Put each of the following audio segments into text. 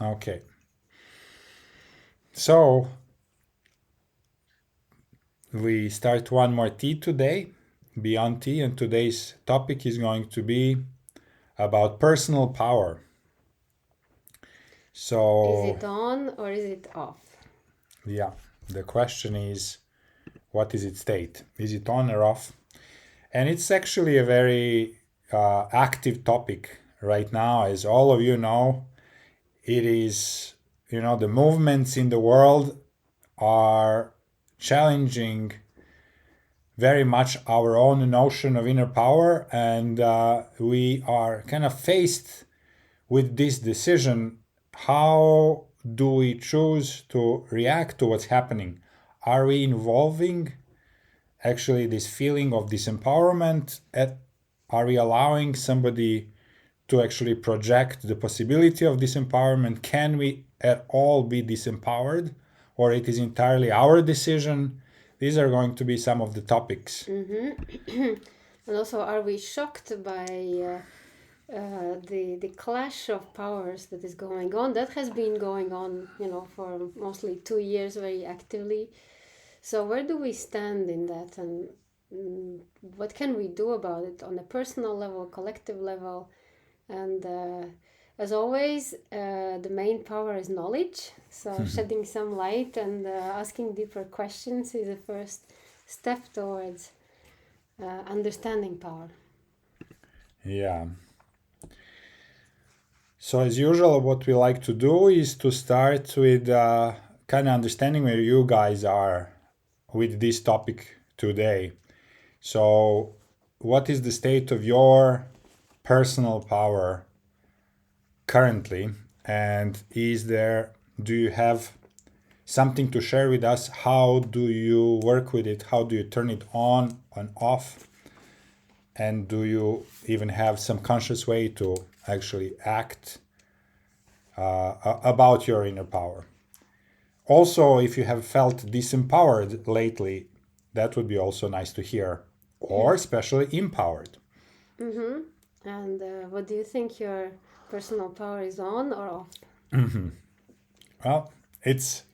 Okay. So we start one more tea today, Beyond Tea, and today's topic is going to be about personal power. Is So, it on or is it off? yeah, the question is, what is its state? Is it on or off? And it's actually a very active topic right now, as all of you know. It is, the movements in the world are challenging very much our own notion of inner power, and we are kind of faced with this decision. How do we choose to react to what's happening? Are we involving actually this feeling of disempowerment? Are we allowing somebody to actually project the possibility of disempowerment? Can we at all be disempowered? Or it is entirely our decision? These are going to be some of the topics. And also, are we shocked by the clash of powers that is going on? That has been going on, for mostly 2 years very actively. So where do we stand in that, and what can we do about it on a personal level, collective level? And as always, the main power is knowledge. So shedding some light and asking deeper questions is the first step towards understanding power. Yeah. So, as usual, what we like to do is to start with kind of understanding where you guys are with this topic today. So, what is the state of your personal power currently? And do you have something to share with us? How do you work with it? How do you turn it on and off? And do you even have some conscious way to actually act about your inner power? Also, if you have felt disempowered lately, that would be also nice to hear, or especially empowered. Mm-hmm. And what do you think your personal power is on or off? Well, it's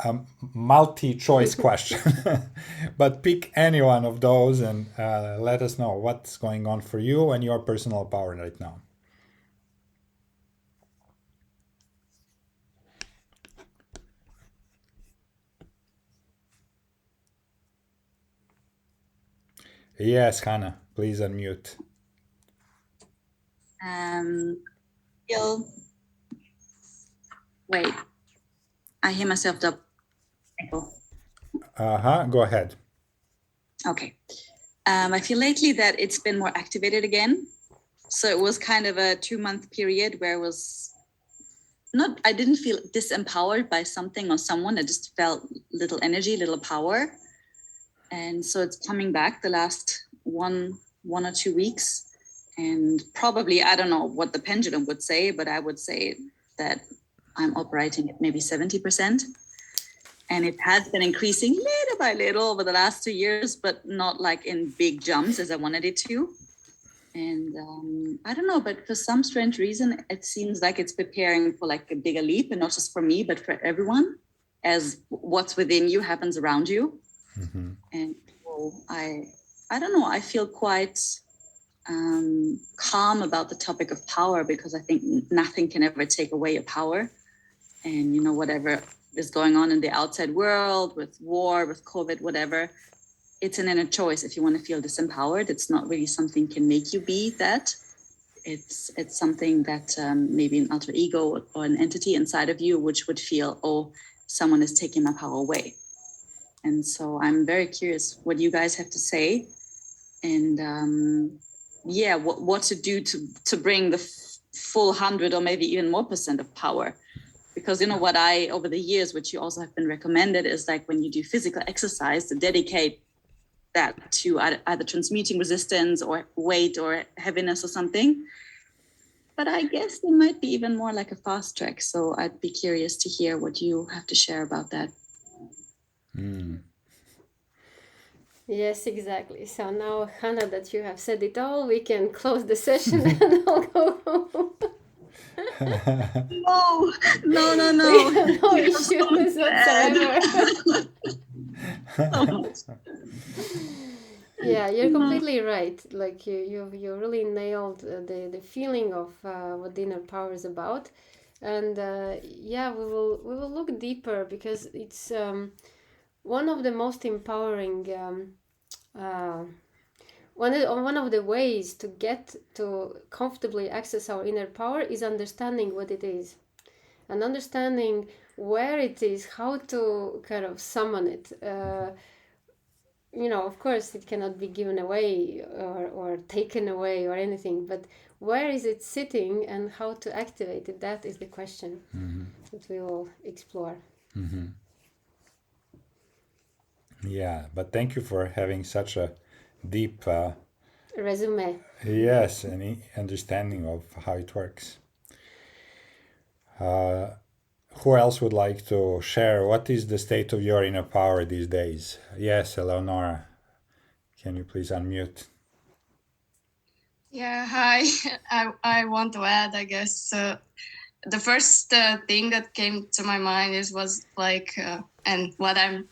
a multi-choice question, but pick any one of those and let us know what's going on for you and your personal power right now. Yes, Hannah, please unmute. Um, feel, wait, I hear myself double. Go ahead. Okay. I feel lately that it's been more activated again. So it was kind of a 2-month period where it was not, I didn't feel disempowered by something or someone. I just felt little energy, little power. And so it's coming back the last one or 2 weeks. And probably, I don't know what the pendulum would say, but I would say that I'm operating at maybe 70%. And it has been increasing little by little over the last 2 years, but not like in big jumps as I wanted it to. And I don't know, but for some strange reason, it seems like it's preparing for like a bigger leap, and not just for me, but for everyone, as what's within you happens around you. Mm-hmm. And so I don't know, I feel quite calm about the topic of power, because I think nothing can ever take away your power. And whatever is going on in the outside world, with war, with COVID, whatever, it's an inner choice. If you want to feel disempowered, it's not really something can make you be that. It's something that maybe an alter ego or an entity inside of you which would feel, oh, someone is taking my power away. And so I'm very curious what you guys have to say, and yeah, what to do to bring the full 100 or maybe even more percent of power. Because what I, over the years, which you also have been recommended, is like when you do physical exercise, to dedicate that to either transmuting resistance or weight or heaviness or something. But I guess there might be even more like a fast track. So I'd be curious to hear what you have to share about that. Mm. Yes, exactly. So now, Hannah, that you have said it all, we can close the session and I'll go home. No, no, no, We no. have no You're so issues bad. whatsoever. So much. Yeah, you're completely right. Like you really nailed the feeling of what the inner power is about, and yeah, we will look deeper because it's one of the most empowering. Uh, one of the ways to get to comfortably access our inner power is understanding what it is and understanding where it is, how to kind of summon it. Of course, it cannot be given away or taken away or anything, but where is it sitting and how to activate it? That is the question that we will explore. Yeah, but thank you for having such a deep, Resume. yes, and understanding of how it works. Who else would like to share what is the state of your inner power these days? Yes, Eleonora, can you please unmute? Yeah, hi. I want to add, I guess, the first thing that came to my mind was like, and what I'm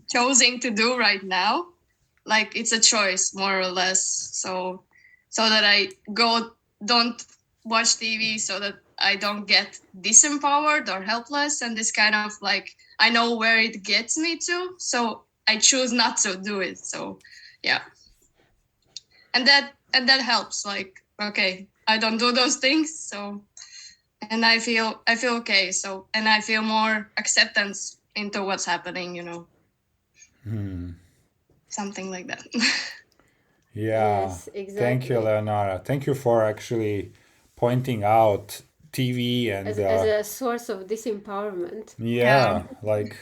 choosing to do right now, like it's a choice more or less. So that I don't watch TV, so that I don't get disempowered or helpless, and this kind of like I know where it gets me to, so I choose not to do it. So, yeah, and that helps. Like, okay, I don't do those things, so and I feel okay. So and I feel more acceptance into what's happening. Something like that. Yeah, Yes, thank you, exactly. Eleonora. Thank you for actually pointing out TV and As a source of disempowerment. Yeah, yeah, like,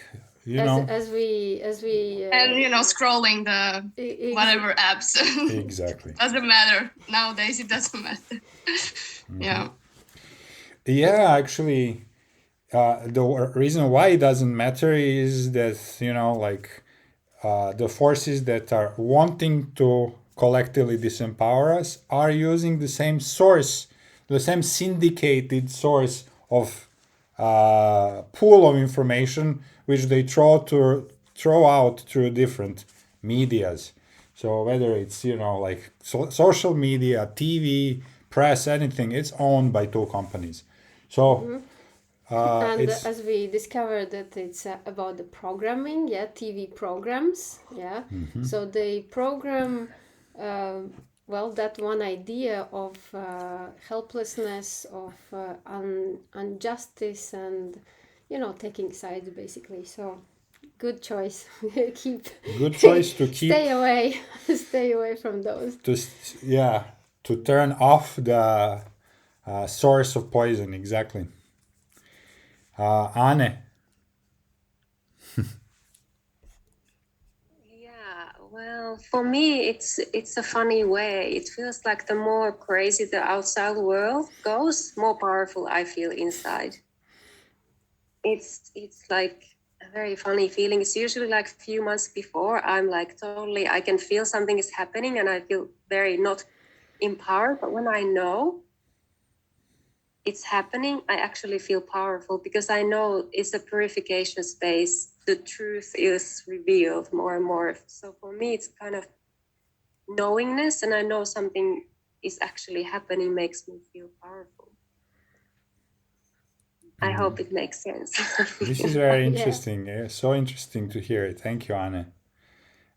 you As know, as we as we and scrolling the whatever apps. exactly. Doesn't matter nowadays. It doesn't matter. Yeah. Yeah, actually, the reason why it doesn't matter is that, like, the forces that are wanting to collectively disempower us are using the same source, the same syndicated source of pool of information which they throw out through different medias. So whether it's like social media, TV, press, anything, it's owned by two companies. So And it's as we discovered that it's about the programming, yeah, TV programs, yeah. So they program, well, that one idea of helplessness, of injustice, and taking sides basically. So good choice. Keep good choice to keep stay away, stay away from those. yeah, to turn off the source of poison. Exactly. Anne. Yeah, well, for me, it's a funny way. It feels like the more crazy the outside world goes, more powerful I feel inside. It's like a very funny feeling. It's usually like a few months before I'm like totally I can feel something is happening and I feel very not empowered. But when I know it's happening, I actually feel powerful because I know it's a purification space. The truth is revealed more and more. So for me, it's kind of knowingness, and I know something is actually happening makes me feel powerful. I hope it makes sense. This is very Yeah. interesting. So interesting to hear it. Thank you, Anne.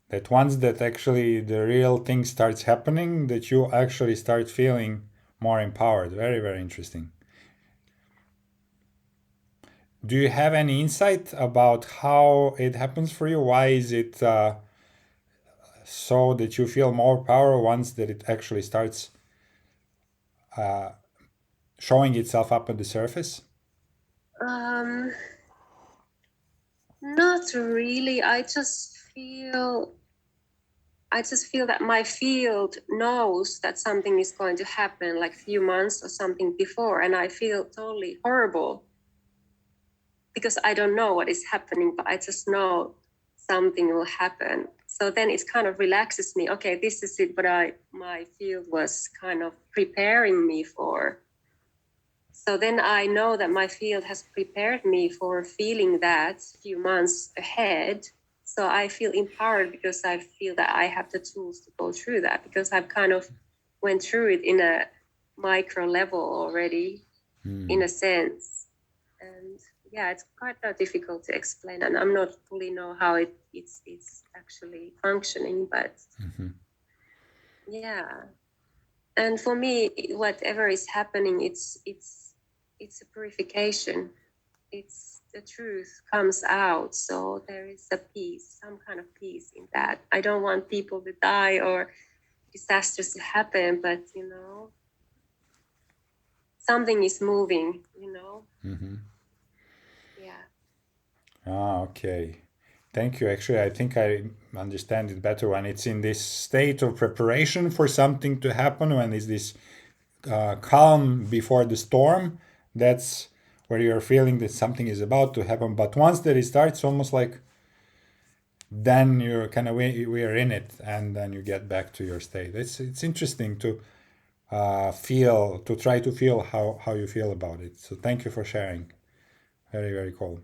That once that actually the real thing starts happening, that you actually start feeling more empowered. Very, very interesting. Do you have any insight about how it happens for you? Why is it so that you feel more power once that it actually starts showing itself up at the surface? um, Not really. I just feel that my field knows that something is going to happen like a few months or something before, and I feel totally horrible because I don't know what is happening, but I just know something will happen. So then it kind of relaxes me. Okay, this is it, but my field was kind of preparing me for. So then I know that my field has prepared me for feeling that few months ahead. So I feel empowered because I feel that I have the tools to go through that, because I've kind of went through it in a micro level already, in a sense. And yeah, it's quite difficult to explain, and I'm not fully know how it's actually functioning, but yeah. And for me, whatever is happening, it's a purification. It's the truth comes out, so there is a peace, some kind of peace in that. I don't want people to die or disasters to happen, but something is moving. Yeah. Okay. Thank you. Actually, I think I understand it better when it's in this state of preparation for something to happen, when it's this calm before the storm. That's where you're feeling that something is about to happen. But once that it starts, almost like then you're kind of we're in it, and then you get back to your state. It's interesting to try to feel how you feel about it. So thank you for sharing. Very, very cool.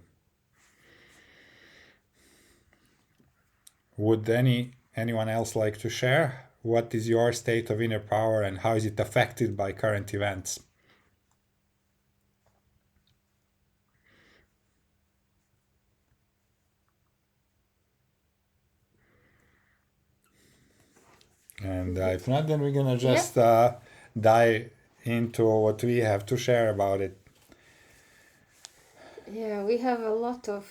Would anyone else like to share? What is your state of inner power and how is it affected by current events? And if not, then we're gonna just dive into what we have to share about it. Yeah, we have a lot of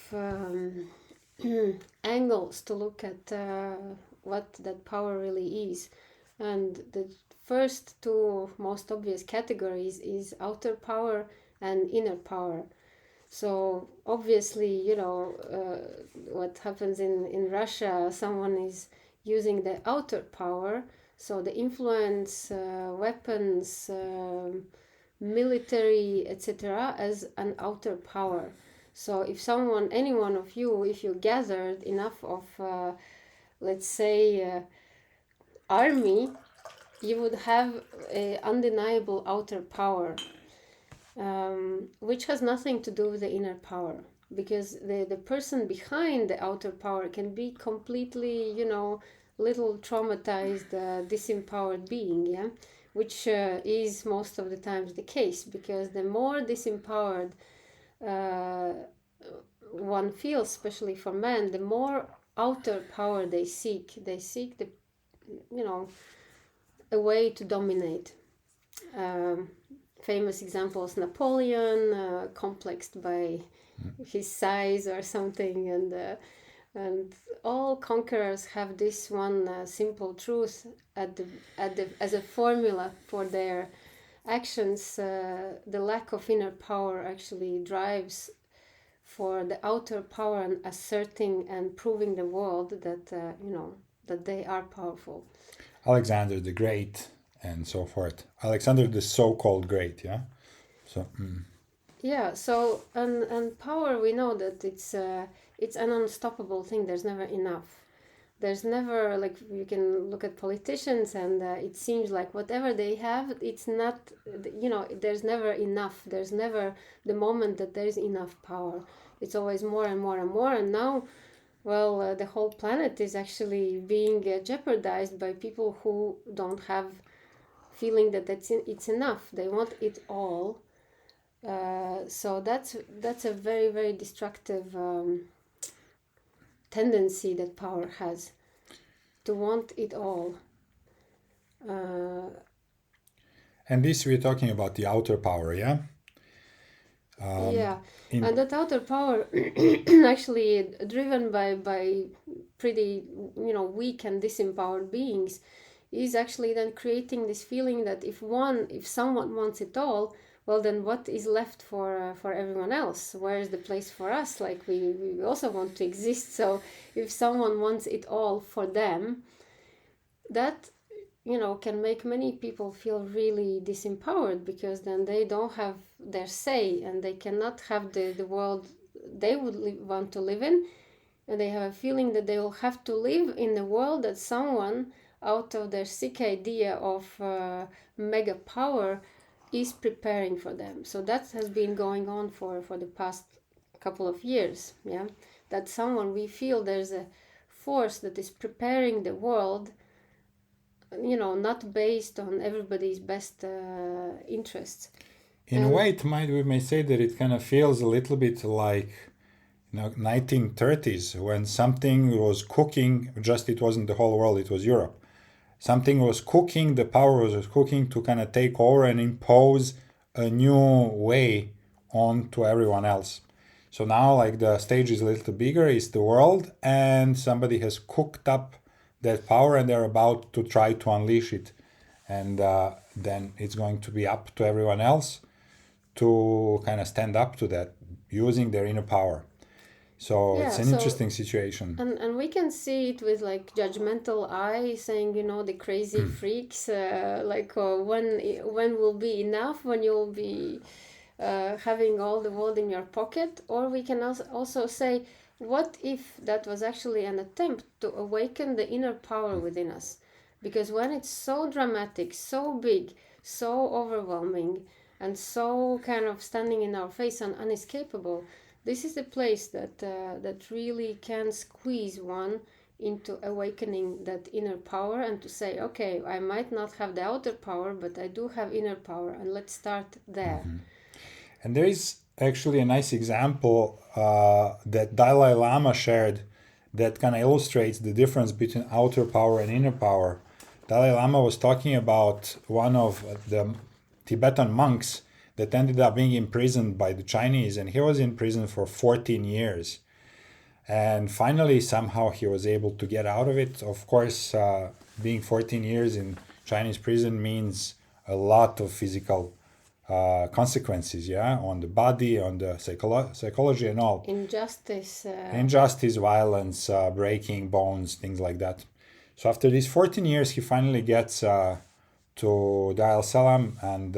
angles to look at what that power really is. And the first two most obvious categories is outer power and inner power. So obviously, what happens in Russia, someone is using the outer power, so the influence, weapons, military, etc., as an outer power. So if any one of you, if you gathered enough of, let's say, army, you would have an undeniable outer power, which has nothing to do with the inner power, because the person behind the outer power can be completely, little traumatized, disempowered being, yeah, which is most of the times the case, because the more disempowered one feels, especially for men, the more outer power they seek. They seek a way to dominate. Famous examples: Napoleon, complexed by his size or something, and all conquerors have this one simple truth as a formula for their actions. The lack of inner power actually drives for the outer power and asserting and proving the world that that they are powerful. Alexander the Great and so forth. Alexander the so-called Great, yeah. So. Yeah. So and power, we know that it's an unstoppable thing. There's never enough. There's never, like, you can look at politicians and it seems like whatever they have, it's not, there's never enough. There's never the moment that there's enough power. It's always more and more and more. And now, well, the whole planet is actually being jeopardized by people who don't have feeling that it's enough. They want it all. So that's a very, very destructive tendency that power has, to want it all. And this we're talking about the outer power, yeah? Yeah, and that outer power actually driven by pretty weak and disempowered beings is actually then creating this feeling that if someone wants it all, well, then what is left for everyone else? Where is the place for us? Like, we also want to exist. So if someone wants it all for them, that can make many people feel really disempowered, because then they don't have their say and they cannot have the world they would want to live in, and they have a feeling that they will have to live in a world that someone, out of their sick idea of mega power, is preparing for them. So that has been going on for the past couple of years. Yeah, that we feel there's a force that is preparing the world, not based on everybody's best interests. In a way, we may say that it kind of feels a little bit like 1930s, when something was cooking, just it wasn't the whole world, it was Europe. Something was cooking, the power was cooking to kind of take over and impose a new way on to everyone else. So now, like, the stage is a little bigger, it's the world, and somebody has cooked up that power and they're about to try to unleash it. And then it's going to be up to everyone else to kind of stand up to that using their inner power. So it's an interesting situation. And we can see it with like judgmental eye saying, the crazy freaks, when will be enough, when you'll be having all the world in your pocket. Or we can also say, what if that was actually an attempt to awaken the inner power within us? Because when it's so dramatic, so big, so overwhelming, and so kind of standing in our face and unescapable, this is the place that really can squeeze one into awakening that inner power, and to say, okay, I might not have the outer power, but I do have inner power, and let's start there. Mm-hmm. And there is actually a nice example that Dalai Lama shared that kind of illustrates the difference between outer power and inner power. Dalai Lama was talking about one of the Tibetan monks that ended up being imprisoned by the Chinese, and he was in prison for 14 years. And finally, somehow he was able to get out of it. Of course, being 14 years in Chinese prison means a lot of physical consequences, on the body, on the psychology and all. Injustice, violence, breaking bones, things like that. So after these 14 years, he finally gets to Dar es Salaam, and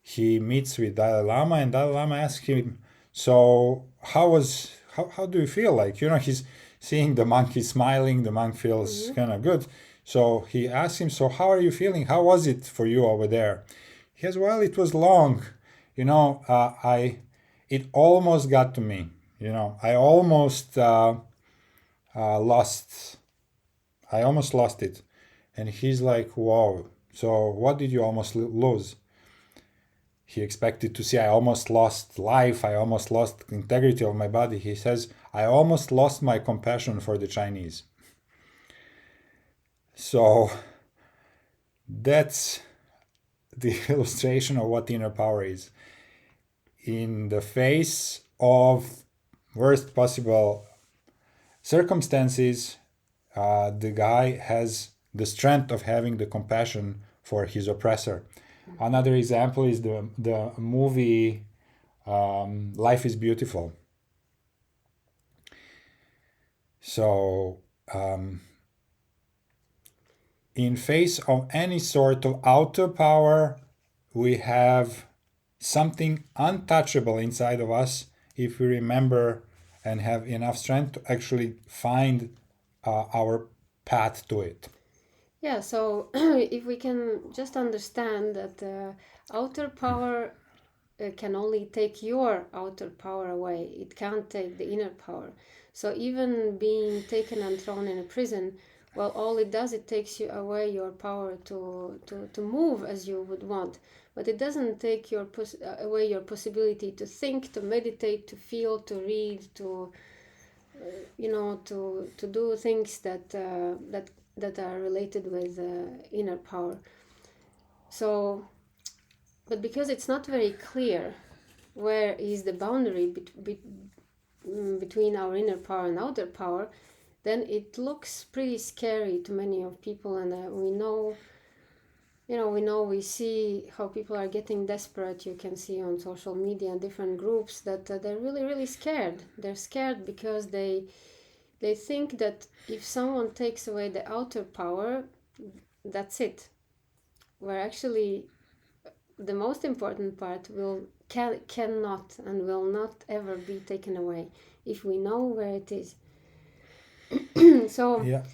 he meets with Dalai Lama, and Dalai Lama asks him, so how do you feel? Like, he's seeing the monk, he's smiling, the monk feels kind of good. So he asks him, so how are you feeling? How was it for you over there? He says, well, it was long. It almost got to me. I almost lost it. And he's like, whoa, so what did you almost lose? He expected to see, I almost lost life, I almost lost integrity of my body. He says, I almost lost my compassion for the Chinese. So that's the illustration of what inner power is. In the face of worst possible circumstances, the guy has the strength of having the compassion for his oppressor. Another example is the movie Life is Beautiful. So in face of any sort of outer power, we have something untouchable inside of us if we remember and have enough strength to actually find our path to it. Yeah, so if we can just understand that outer power can only take your outer power away, it can't take the inner power. So even being taken and thrown in a prison, well, all it does, it takes you away your power to move as you would want. But it doesn't take away your possibility to think, to meditate, to feel, to read, to do things that are related with inner power. So, but because it's not very clear where is the boundary between our inner power and outer power, then it looks pretty scary to many of people. And we see how people are getting desperate. You can see on social media and different groups that they're really, really scared. They're scared because they think that if someone takes away the outer power, that's it. Where actually the most important part cannot and will not ever be taken away if we know where it is. So yeah,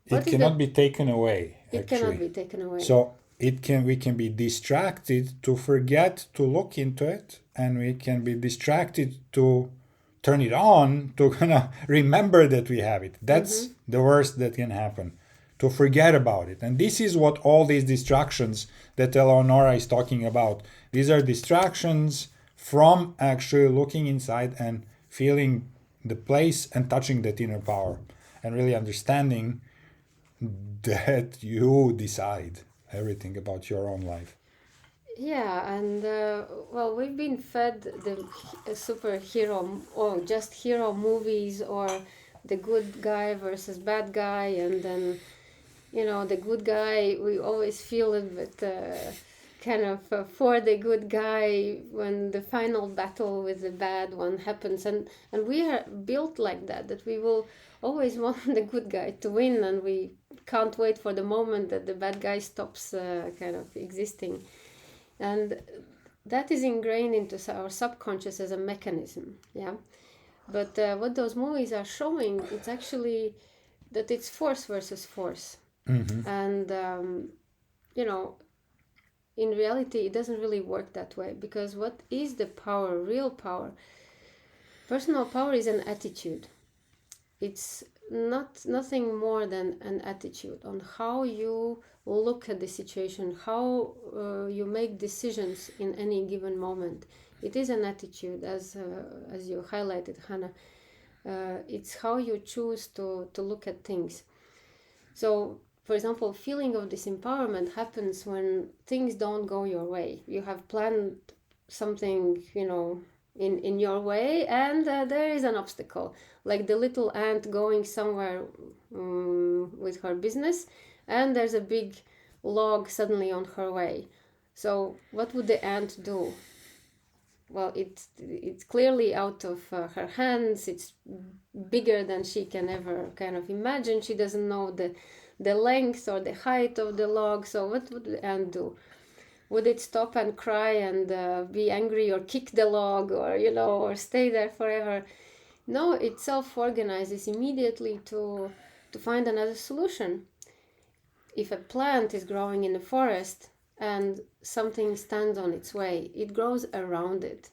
it cannot be taken away. It cannot be taken away. So we can be distracted to forget to look into it, and we can be distracted to turn it on to kind of remember that we have it. That's the worst that can happen, to forget about it. And this is what all these distractions that Eleonora is talking about. These are distractions from actually looking inside and feeling the place and touching that inner power and really understanding that you decide everything about your own life. Yeah, and well, we've been fed the superhero or just hero movies, or the good guy versus bad guy, and then the good guy, we always feel it, but kind of for the good guy when the final battle with the bad one happens, and we are built like that we will always want the good guy to win, and we can't wait for the moment that the bad guy stops kind of existing. And that is ingrained into our subconscious as a mechanism, yeah. But what those movies are showing, it's actually that it's force versus force. And in reality it doesn't really work that way, because what is the power, real power? Personal power is an attitude. It's nothing more than an attitude on how you look at the situation, how you make decisions in any given moment. It is an attitude, as you highlighted, Hannah. It's how you choose to look at things. So, for example, feeling of disempowerment happens when things don't go your way. You have planned something, in your way, and there is an obstacle, like the little ant going somewhere with her business, and there's a big log suddenly on her way. So what would the ant do? Well, it's clearly out of her hands. It's bigger than she can ever kind of imagine. She doesn't know the length or the height of the log. So what would the ant do? Would it stop and cry and be angry, or kick the log, or or stay there forever? No, it self-organizes immediately to find another solution. If a plant is growing in a forest and something stands on its way, it grows around it.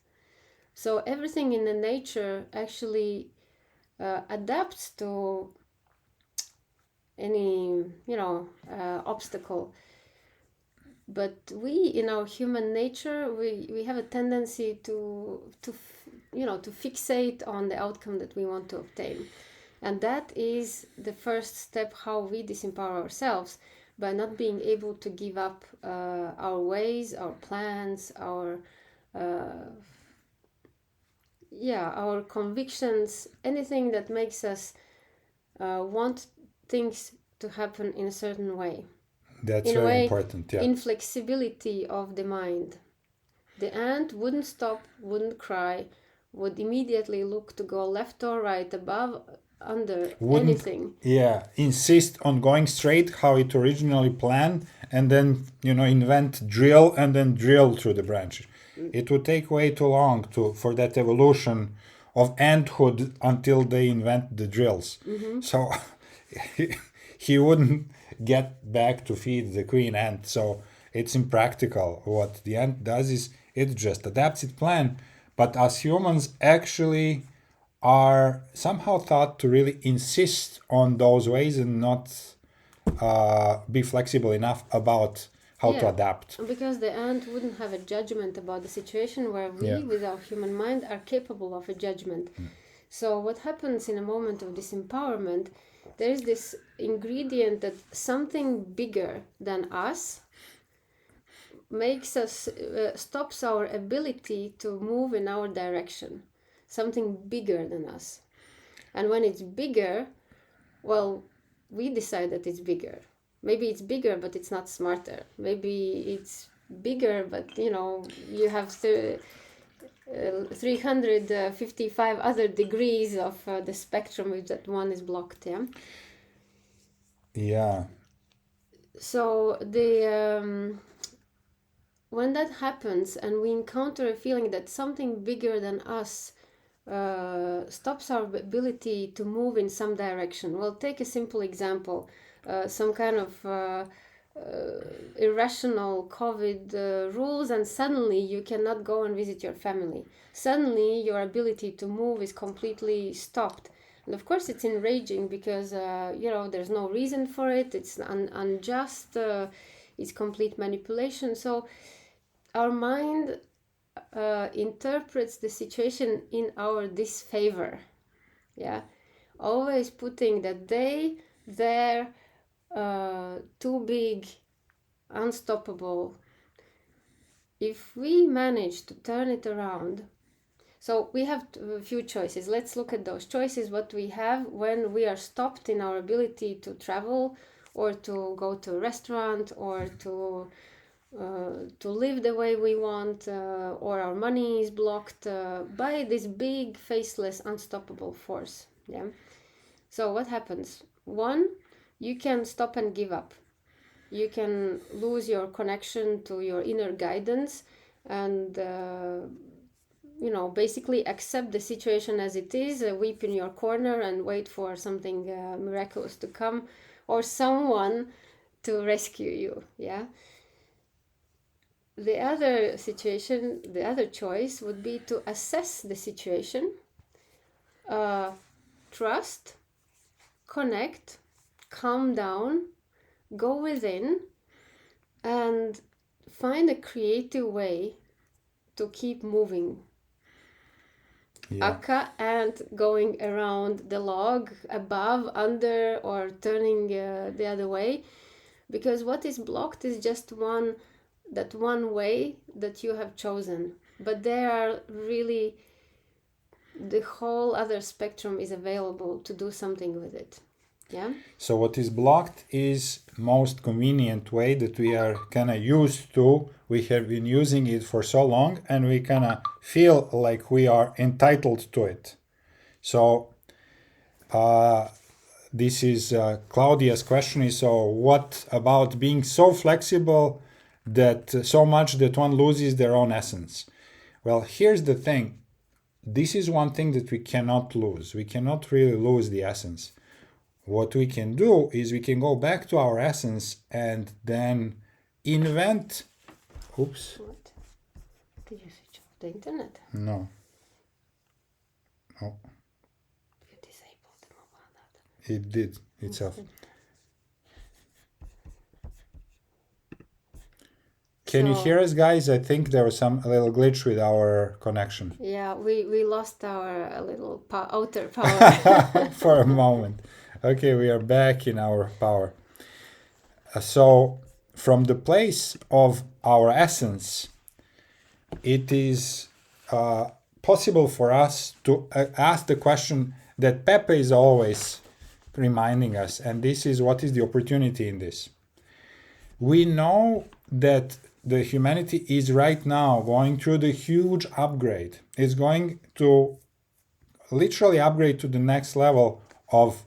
So everything in the nature actually adapts to any obstacle. But we, in our human nature, we have a tendency to fixate on the outcome that we want to obtain. And that is the first step, how we disempower ourselves, by not being able to give up our ways, our plans, our convictions, anything that makes us want things to happen in a certain way. That's in a very way, important. Yeah. inflexibility of the mind. The ant wouldn't stop, wouldn't cry, would immediately look to go left or right, above, under, anything. Yeah, insist on going straight how it originally planned, and then invent drill and then drill through the branches. It would take way too long for that evolution of anthood until they invent the drills. So he wouldn't get back to feed the queen ant. So it's impractical. What the ant does is it just adapts its plan. But us humans actually are somehow thought to really insist on those ways and not be flexible enough about how to adapt. Because the ant wouldn't have a judgment about the situation, where we, with our human mind, are capable of a judgment. So what happens in a moment of disempowerment, there is this ingredient that something bigger than us makes us, stops our ability to move in our direction. Something bigger than us. And when it's bigger, well, we decide that it's bigger. Maybe it's bigger, but it's not smarter. Maybe it's bigger, but you have 355 other degrees of the spectrum, if that one is blocked. Yeah. So when that happens and we encounter a feeling that something bigger than us stops our ability to move in some direction. Well, take a simple example. Some kind of irrational COVID rules, and suddenly you cannot go and visit your family. Suddenly your ability to move is completely stopped. And of course it's enraging because, there's no reason for it. It's unjust. It's complete manipulation. So our mind interprets the situation in our disfavor. Yeah. Always putting that they're too big, unstoppable. If we manage to turn it around, so we have a few choices. Let's look at those choices, what we have when we are stopped in our ability to travel or to go to a restaurant or to live the way we want, or our money is blocked by this big, faceless, unstoppable force. Yeah. So what happens? One, you can stop and give up. You can lose your connection to your inner guidance and basically accept the situation as it is, weep in your corner and wait for something miraculous to come or someone to rescue you. Yeah. The other choice would be to assess the situation, trust, connect, calm down, go within, and find a creative way to keep moving. Yeah. Aka and going around the log, above, under, or turning the other way, because what is blocked is just one way that you have chosen, but there are really, the whole other spectrum is available to do something with it. Yeah. So what is blocked is most convenient way that we are kind of used to. We have been using it for so long and we kind of feel like we are entitled to it. So this is Claudia's question is, so what about being so flexible that so much that one loses their own essence? Well, here's the thing. This is one thing that we cannot lose. We cannot really lose the essence. What we can do is we can go back to our essence and then invent. Oops. What? Did you switch off the internet? No. No, You disabled the mobile data. it did itself. Can you hear us, guys? I think there was a little glitch with our connection. Yeah, we lost our little outer power. For a moment. Okay, we are back in our power. So, from the place of our essence, it is possible for us to ask the question that Pepe is always reminding us, and this is, what is the opportunity in this? We know that the humanity is right now going through the huge upgrade. It's going to literally upgrade to the next level of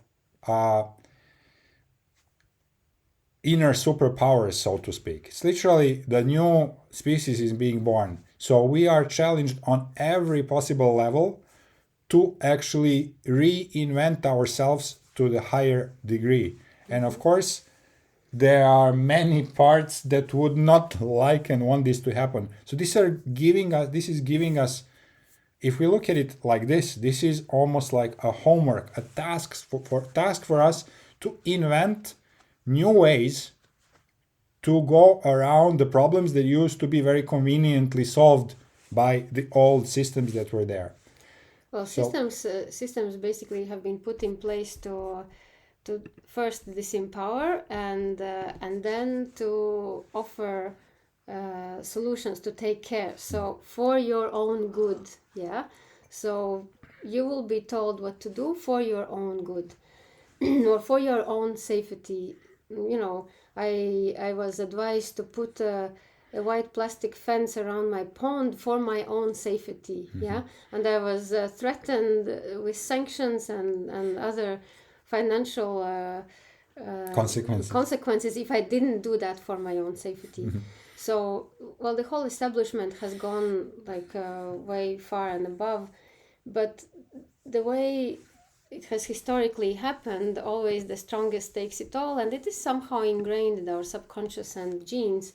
inner superpowers, so to speak. It's literally the new species is being born. So we are challenged on every possible level to actually reinvent ourselves to the higher degree. And of course, there are many parts that would not like and want this to happen. So this is giving us, if we look at it like this is almost like a homework, a task for us to invent new ways to go around the problems that used to be very conveniently solved by the old systems that were there. Well, systems basically have been put in place to first disempower and then to offer solutions to take care. So for your own good, yeah. So you will be told what to do for your own good, or for your own safety. I was advised to put a white plastic fence around my pond for my own safety. Mm-hmm. Yeah, and I was threatened with sanctions and other financial consequences if I didn't do that for my own safety. Mm-hmm. So, well, the whole establishment has gone way far and above, but the way it has historically happened, always the strongest takes it all, and it is somehow ingrained in our subconscious and genes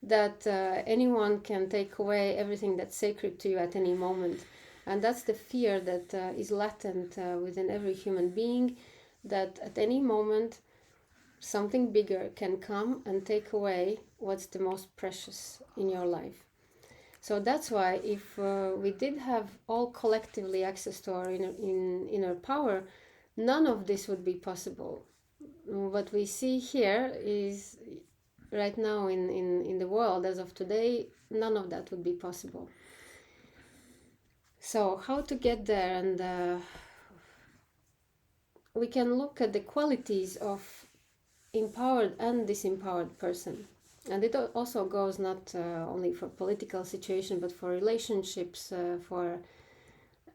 that anyone can take away everything that's sacred to you at any moment. And that's the fear that is latent within every human being, that at any moment something bigger can come and take away what's the most precious in your life. So that's why if we did have all collectively access to our inner power, none of this would be possible. What we see here is right now in the world as of today, none of that would be possible. So how to get there? And we can look at the qualities of empowered and disempowered person. And it also goes not only for political situation, but for relationships, for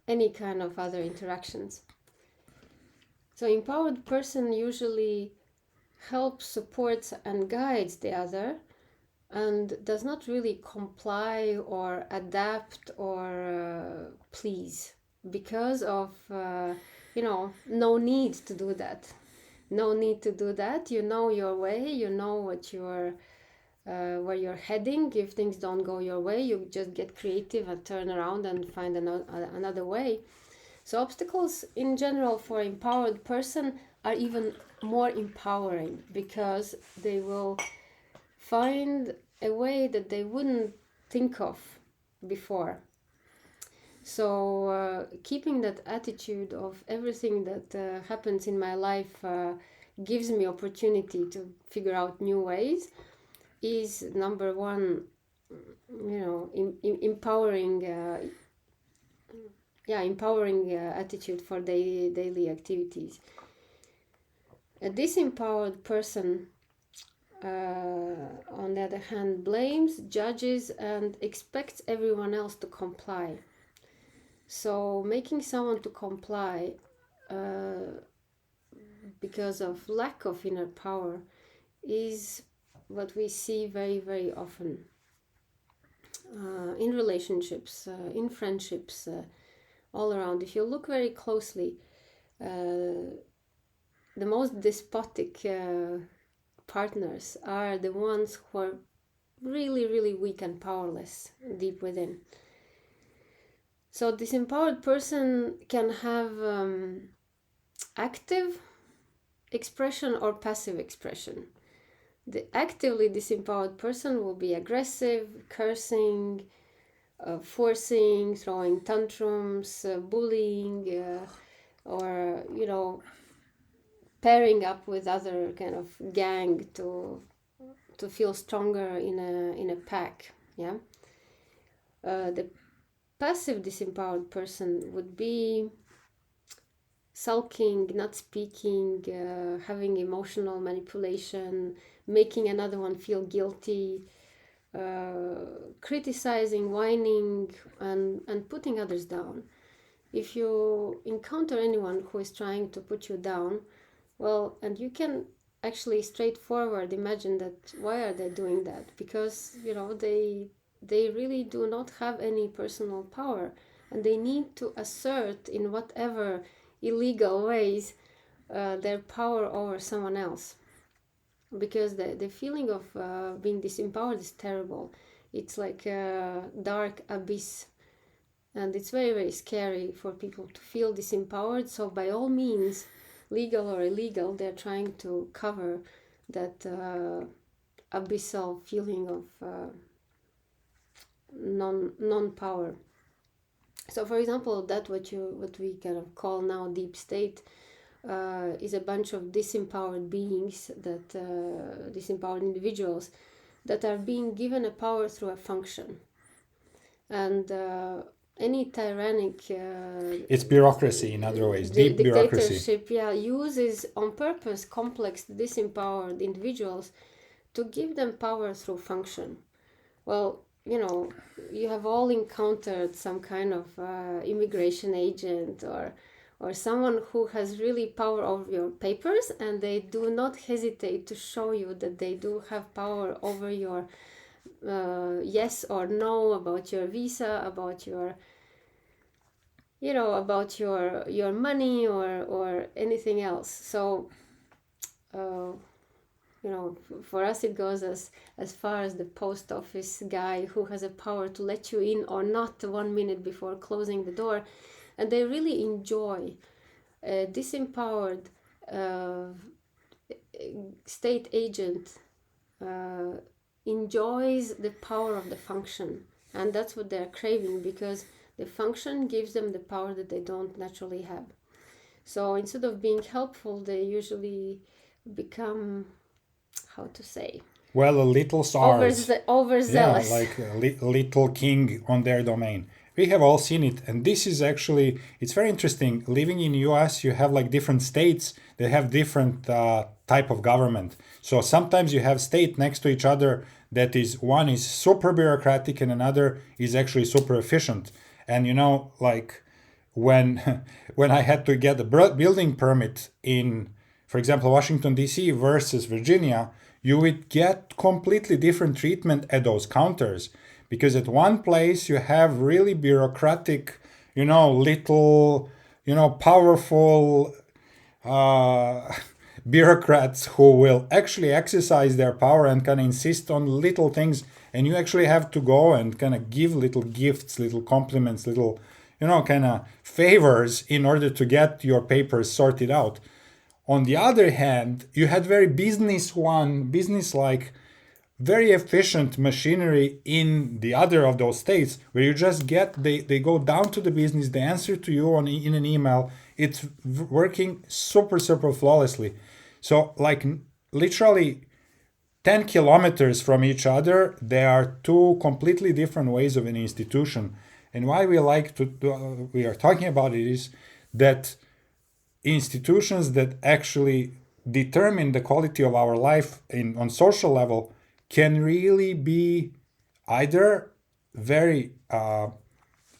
any kind of other interactions. So empowered person usually helps, supports, and guides the other, and does not really comply or adapt or please, because of no need to do that. No need to do that. You know your way. You know what you're where you're heading. If things don't go your way, you just get creative and turn around and find another way. So obstacles in general for empowered person are even more empowering, because they will find a way that they wouldn't think of before. So keeping that attitude of everything that happens in my life gives me opportunity to figure out new ways is number one, empowering attitude for daily activities. A disempowered person, on the other hand, blames, judges, and expects everyone else to comply. So making someone to comply because of lack of inner power is what we see very, very often in relationships, in friendships, all around. If you look very closely, the most despotic partners are the ones who are really, really weak and powerless deep within. So this empowered person can have active expression or passive expression. The actively disempowered person will be aggressive, cursing, forcing, throwing tantrums, bullying, or pairing up with other kind of gang to feel stronger in a pack. Yeah. The passive disempowered person would be sulking, not speaking, having emotional manipulation, making another one feel guilty, criticizing, whining, and putting others down. If you encounter anyone who is trying to put you down, well, and you can actually straightforward imagine that why are they doing that? Because they really do not have any personal power, and they need to assert in whatever illegal ways their power over someone else, because the feeling of being disempowered is terrible. It's like a dark abyss, and it's very, very scary for people to feel disempowered. So by all means, legal or illegal, they're trying to cover that abyssal feeling of non-power. So for example, that what we kind of call now deep state is a bunch of disempowered beings, that disempowered individuals that are being given a power through a function. And any tyrannic it's bureaucracy, in other ways, deep bureaucracy. Dictatorship, uses on purpose complex disempowered individuals to give them power through function. Well, you have all encountered some kind of immigration agent or someone who has really power over your papers, and they do not hesitate to show you that they do have power over your yes or no, about your visa, about your about your money or anything else. So for us it goes as far as the post office guy who has a power to let you in or not 1 minute before closing the door, and they really enjoy disempowered state agent enjoys the power of the function, and that's what they're craving, because the function gives them the power that they don't naturally have. So instead of being helpful, they usually become, how to say, Well, a little SARS. overzealous. Yeah, like a little king on their domain. We have all seen it, and this is actually, it's very interesting. Living in US, you have like different states that have different type of government. So sometimes you have state next to each other that is, one is super bureaucratic and another is actually super efficient. And like when when I had to get a building permit in, for example, Washington D.C. versus Virginia, you would get completely different treatment at those counters, because at one place you have really bureaucratic, little, powerful uh, bureaucrats who will actually exercise their power and kind of insist on little things, and you actually have to go and kind of give little gifts, little compliments, little kind of favors in order to get your papers sorted out. On the other hand, you had very business like, very efficient machinery in the other of those states, where you just they go down to the business, they answer to you in an email. It's working super flawlessly. So like literally 10 kilometers from each other, there are two completely different ways of an institution. And why we are talking about it is that institutions that actually determine the quality of our life on social level can really be either very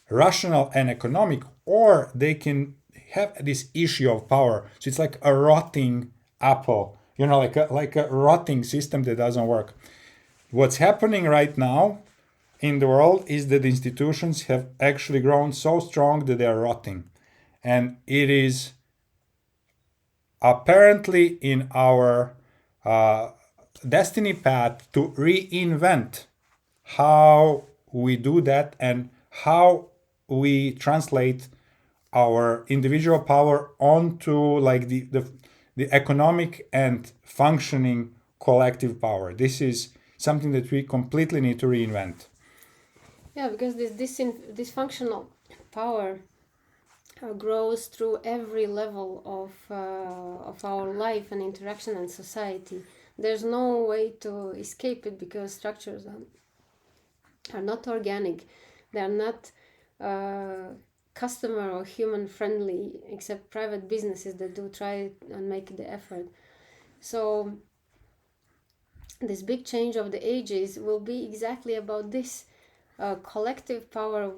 rational and economic, or they can have this issue of power. So it's like a rotting apple, like a rotting system that doesn't work. What's happening right now in the world is that institutions have actually grown so strong that they are rotting. And it is apparently in our destiny path to reinvent how we do that and how we translate our individual power onto like the economic and functioning collective power. This is something that we completely need to reinvent. Yeah, because this dysfunctional power grows through every level of our life and interaction and society. There's no way to escape it, because structures are not organic. They are not customer or human friendly, except private businesses that do try and make the effort. So this big change of the ages will be exactly about this collective power,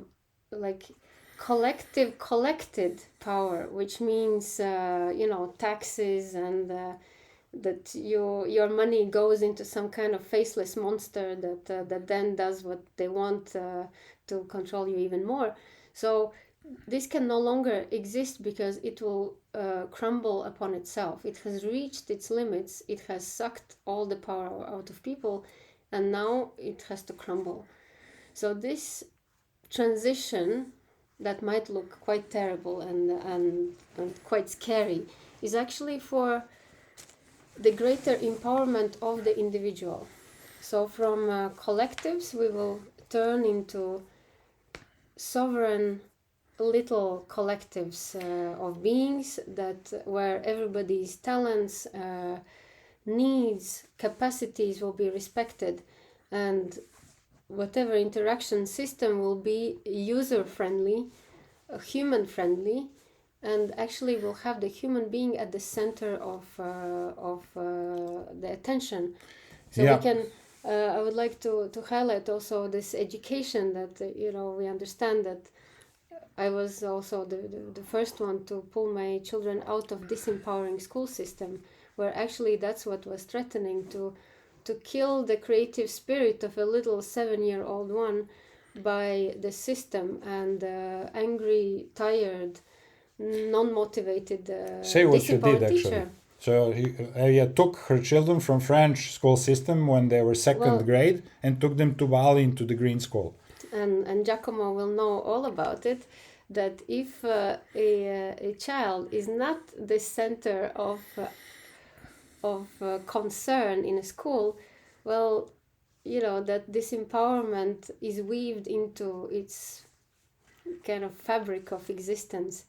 like collected power, which means taxes, and that your money goes into some kind of faceless monster that then does what they want to control you even more. So this can no longer exist, because it will crumble upon itself. It has reached its limits. It has sucked all the power out of people, and now it has to crumble. So this transition, that might look quite terrible and quite scary, is actually for the greater empowerment of the individual. So from collectives, we will turn into sovereign little collectives of beings, that where everybody's talents, needs, capacities will be respected, and whatever interaction system will be user friendly, human friendly, and actually will have the human being at the center of the attention. So Yeah. we can I would like to highlight also this education, that we understand that I was also the first one to pull my children out of disempowering school system, where actually that's what was threatening to kill the creative spirit of a little 7-year-old one, by the system and angry, tired, non-motivated, Say what you did disempowered actually. teacher. So Evia took her children from French school system when they were second Well- grade and took them to Bali into the green school. And Giacomo will know all about it, that if a child is not the center of concern in a school, well, that disempowerment is weaved into its kind of fabric of existence.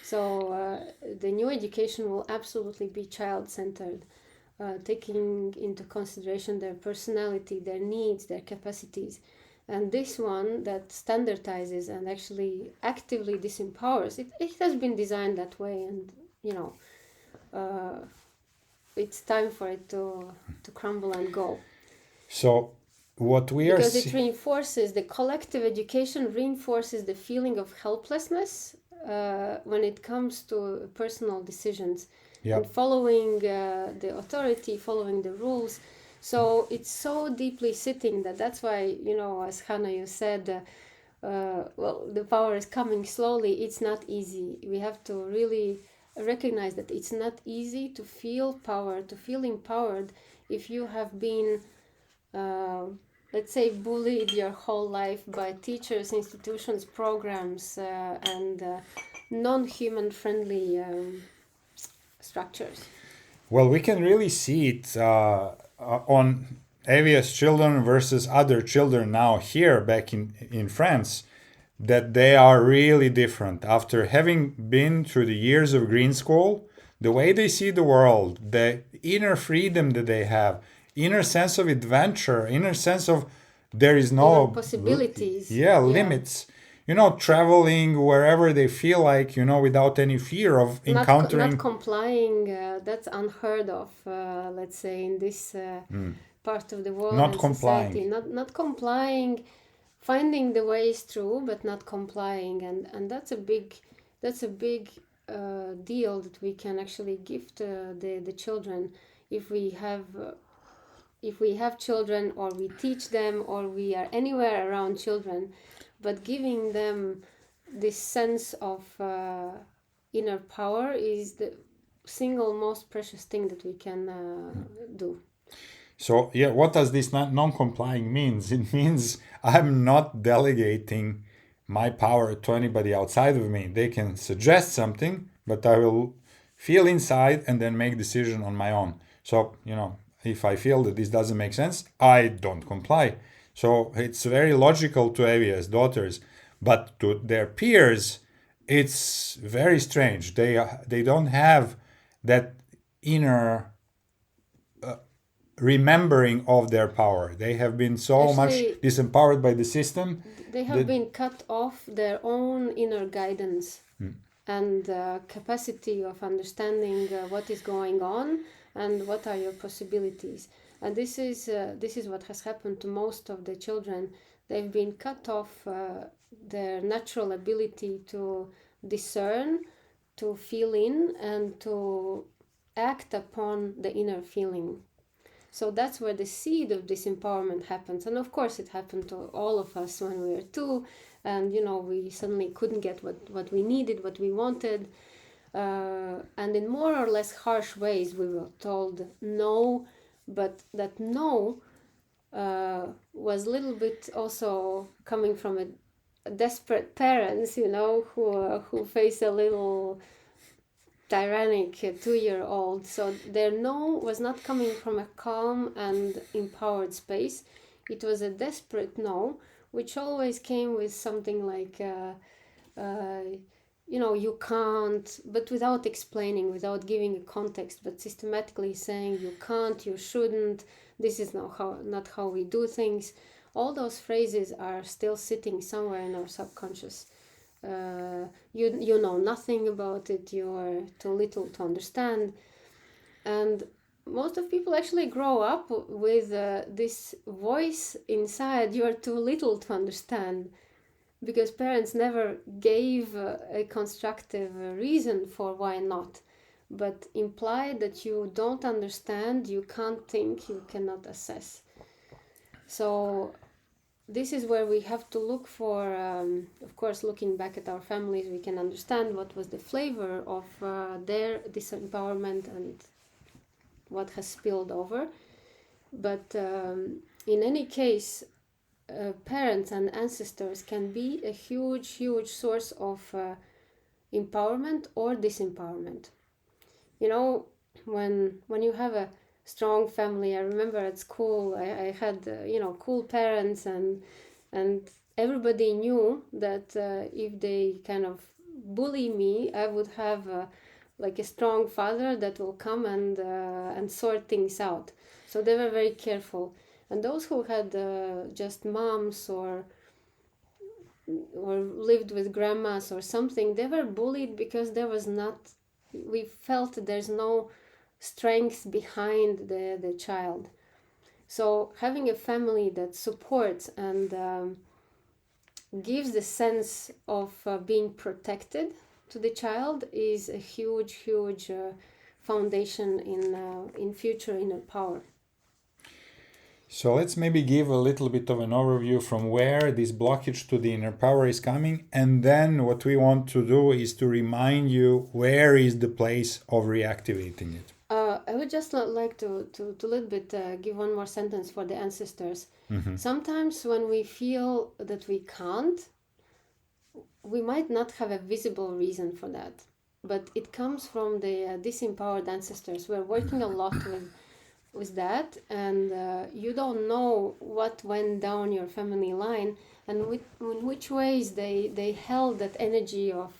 So the new education will absolutely be child-centered, taking into consideration their personality, their needs, their capacities. And this one that standardizes and actually actively disempowers, it has been designed that way, and it's time for it to crumble and go. So what we are Because it reinforces, the collective education reinforces the feeling of helplessness when it comes to personal decisions. Yeah. And following the authority, following the rules. So it's so deeply sitting that's why, as Hannah, you said, well, the power is coming slowly. It's not easy. We have to really recognize that it's not easy to feel power, to feel empowered if you have been, let's say, bullied your whole life by teachers, institutions, programs, and non-human friendly structures. Well, we can really see it on Evia's children versus other children now here back in France, that they are really different. After having been through the years of green school, the way they see the world, the inner freedom that they have, inner sense of adventure, inner sense of there is no Even possibilities. limits. Traveling wherever they feel like, without any fear of encountering. Not complying, that's unheard of, let's say, in this part of the world. Not and complying. Society. Not complying, finding the ways through, but not complying. And that's a big deal that we can actually give to the children if we have children, or we teach them, or we are anywhere around children, but giving them this sense of inner power is the single most precious thing that we can do. So, yeah, what does this non-complying means? It means I'm not delegating my power to anybody outside of me. They can suggest something, but I will feel inside and then make decision on my own. So, if I feel that this doesn't make sense, I don't comply. So it's very logical to Evia's daughters, but to their peers, it's very strange. They don't have that inner remembering of their power. They have been so much disempowered by the system. They have been cut off their own inner guidance and capacity of understanding what is going on and what are your possibilities. And this is what has happened to most of the children. They've been cut off their natural ability to discern, to feel in, and to act upon the inner feeling. So that's where the seed of disempowerment happens. And of course it happened to all of us when we were 2, and we suddenly couldn't get what we needed, what we wanted. And in more or less harsh ways we were told no, but that no was a little bit also coming from a desperate parents, who face a little tyrannic 2-year-old. So their no was not coming from a calm and empowered space. It was a desperate no, which always came with something like, you can't, but without explaining, without giving a context, but systematically saying you can't, you shouldn't, this is not how we do things. All those phrases are still sitting somewhere in our subconscious. You know nothing about it, you're too little to understand. And most of people actually grow up with this voice inside, you're too little to understand, because parents never gave a constructive reason for why not, but implied that you don't understand, you can't think, you cannot assess. So this is where we have to look for, of course, looking back at our families, we can understand what was the flavor of their disempowerment and what has spilled over. But in any case, parents and ancestors can be a huge, huge source of empowerment or disempowerment. You know, when you have a strong family, I remember at school I had cool parents, and everybody knew that if they kind of bully me, I would have like a strong father that will come and sort things out. So they were very careful. And those who had just moms or lived with grandmas or something, they were bullied because there was not, we felt there's no strength behind the child. So having a family that supports and gives the sense of being protected to the child is a huge, huge foundation in future inner power. So let's maybe give a little bit of an overview from where this blockage to the inner power is coming, and then what we want to do is to remind you where is the place of reactivating it. I would just like to little bit give one more sentence for the ancestors. Mm-hmm. Sometimes when we feel that we can't, we might not have a visible reason for that, but it comes from the disempowered ancestors. We're working a lot with that, and you don't know what went down your family line and in which ways they held that energy of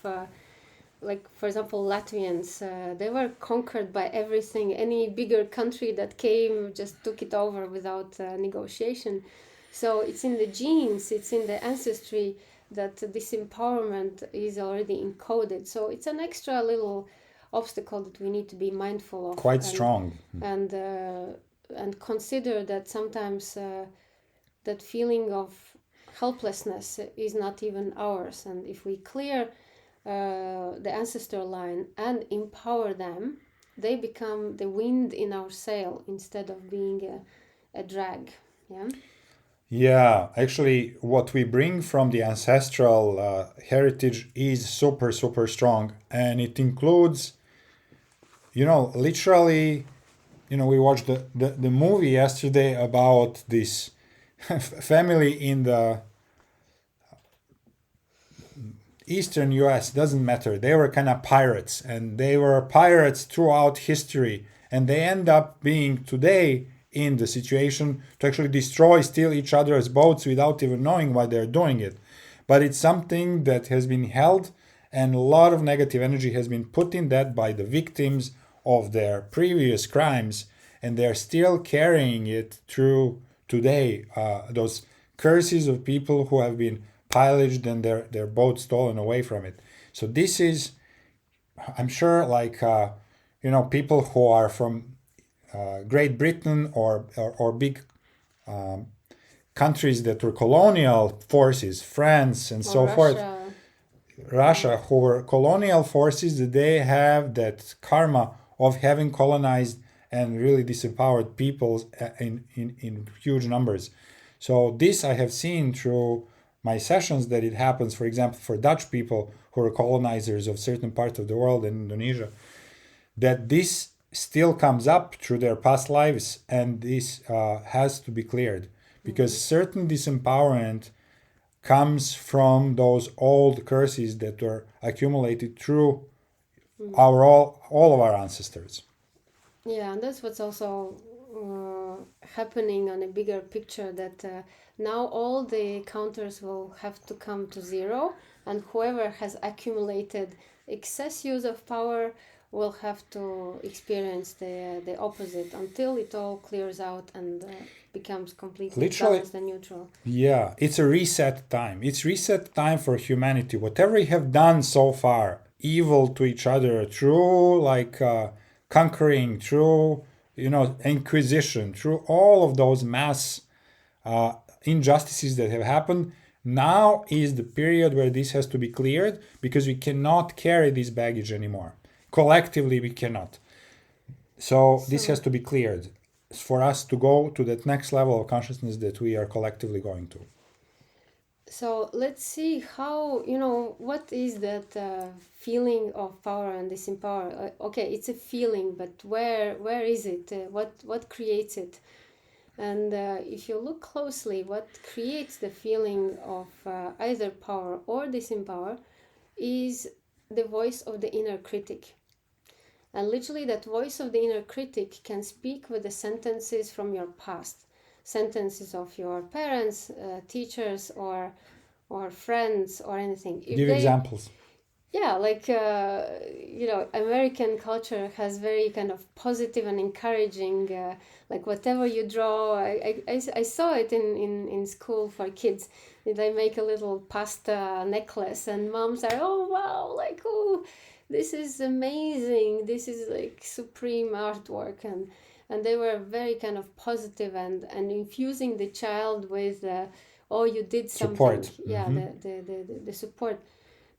like, for example, Latvians, they were conquered by everything. Any bigger country that came just took it over without negotiation. So it's in the genes, it's in the ancestry that this empowerment is already encoded. So it's an extra little obstacle that we need to be mindful of. Quite strong. And consider that sometimes that feeling of helplessness is not even ours. And if we clear the ancestor line and empower them, they become the wind in our sail instead of being a drag. Yeah, actually, what we bring from the ancestral heritage is super, super strong. And it includes, literally, we watched the movie yesterday about this family in the Eastern US, doesn't matter. They were kind of pirates, and they were pirates throughout history. And they end up being today in the situation to actually destroy, steal each other's boats without even knowing why they're doing it. But it's something that has been held, and a lot of negative energy has been put in that by the victims of their previous crimes, and they're still carrying it through today. Those curses of people who have been pillaged and their boats stolen away from it. So this is, I'm sure, like people who are from Great Britain or big countries that were colonial forces, France and so forth, Russia, who were colonial forces, they have that karma of having colonized and really disempowered peoples in huge numbers. So this I have seen through my sessions, that it happens, for example, for Dutch people who are colonizers of certain parts of the world in Indonesia, that this still comes up through their past lives, and this has to be cleared, because certain disempowerment comes from those old curses that were accumulated through all of our ancestors. Yeah, and that's what's also happening on a bigger picture, that now all the counters will have to come to zero, and whoever has accumulated excess use of power will have to experience the opposite until it all clears out and becomes completely balanced and neutral. Yeah, it's a reset time. It's reset time for humanity. Whatever we have done so far, evil to each other, through conquering, through inquisition, through all of those mass injustices that have happened, now is the period where this has to be cleared, because we cannot carry this baggage anymore. Collectively, we cannot. So this has to be cleared for us to go to that next level of consciousness that we are collectively going to. So let's see how, what is that feeling of power and disempower. Okay, it's a feeling, but where is it? What creates it? And if you look closely, what creates the feeling of either power or disempower is the voice of the inner critic. And literally, that voice of the inner critic can speak with the sentences from your past, sentences of your parents, teachers, or friends, or anything. If Give they, examples. yeah, like American culture has very kind of positive and encouraging, like whatever you draw. I saw it in school for kids. They make a little pasta necklace, and moms are, oh wow, like, oh, this is amazing, this is like supreme artwork. And they were very kind of positive and infusing the child with oh, you did something. Support. Yeah, the support.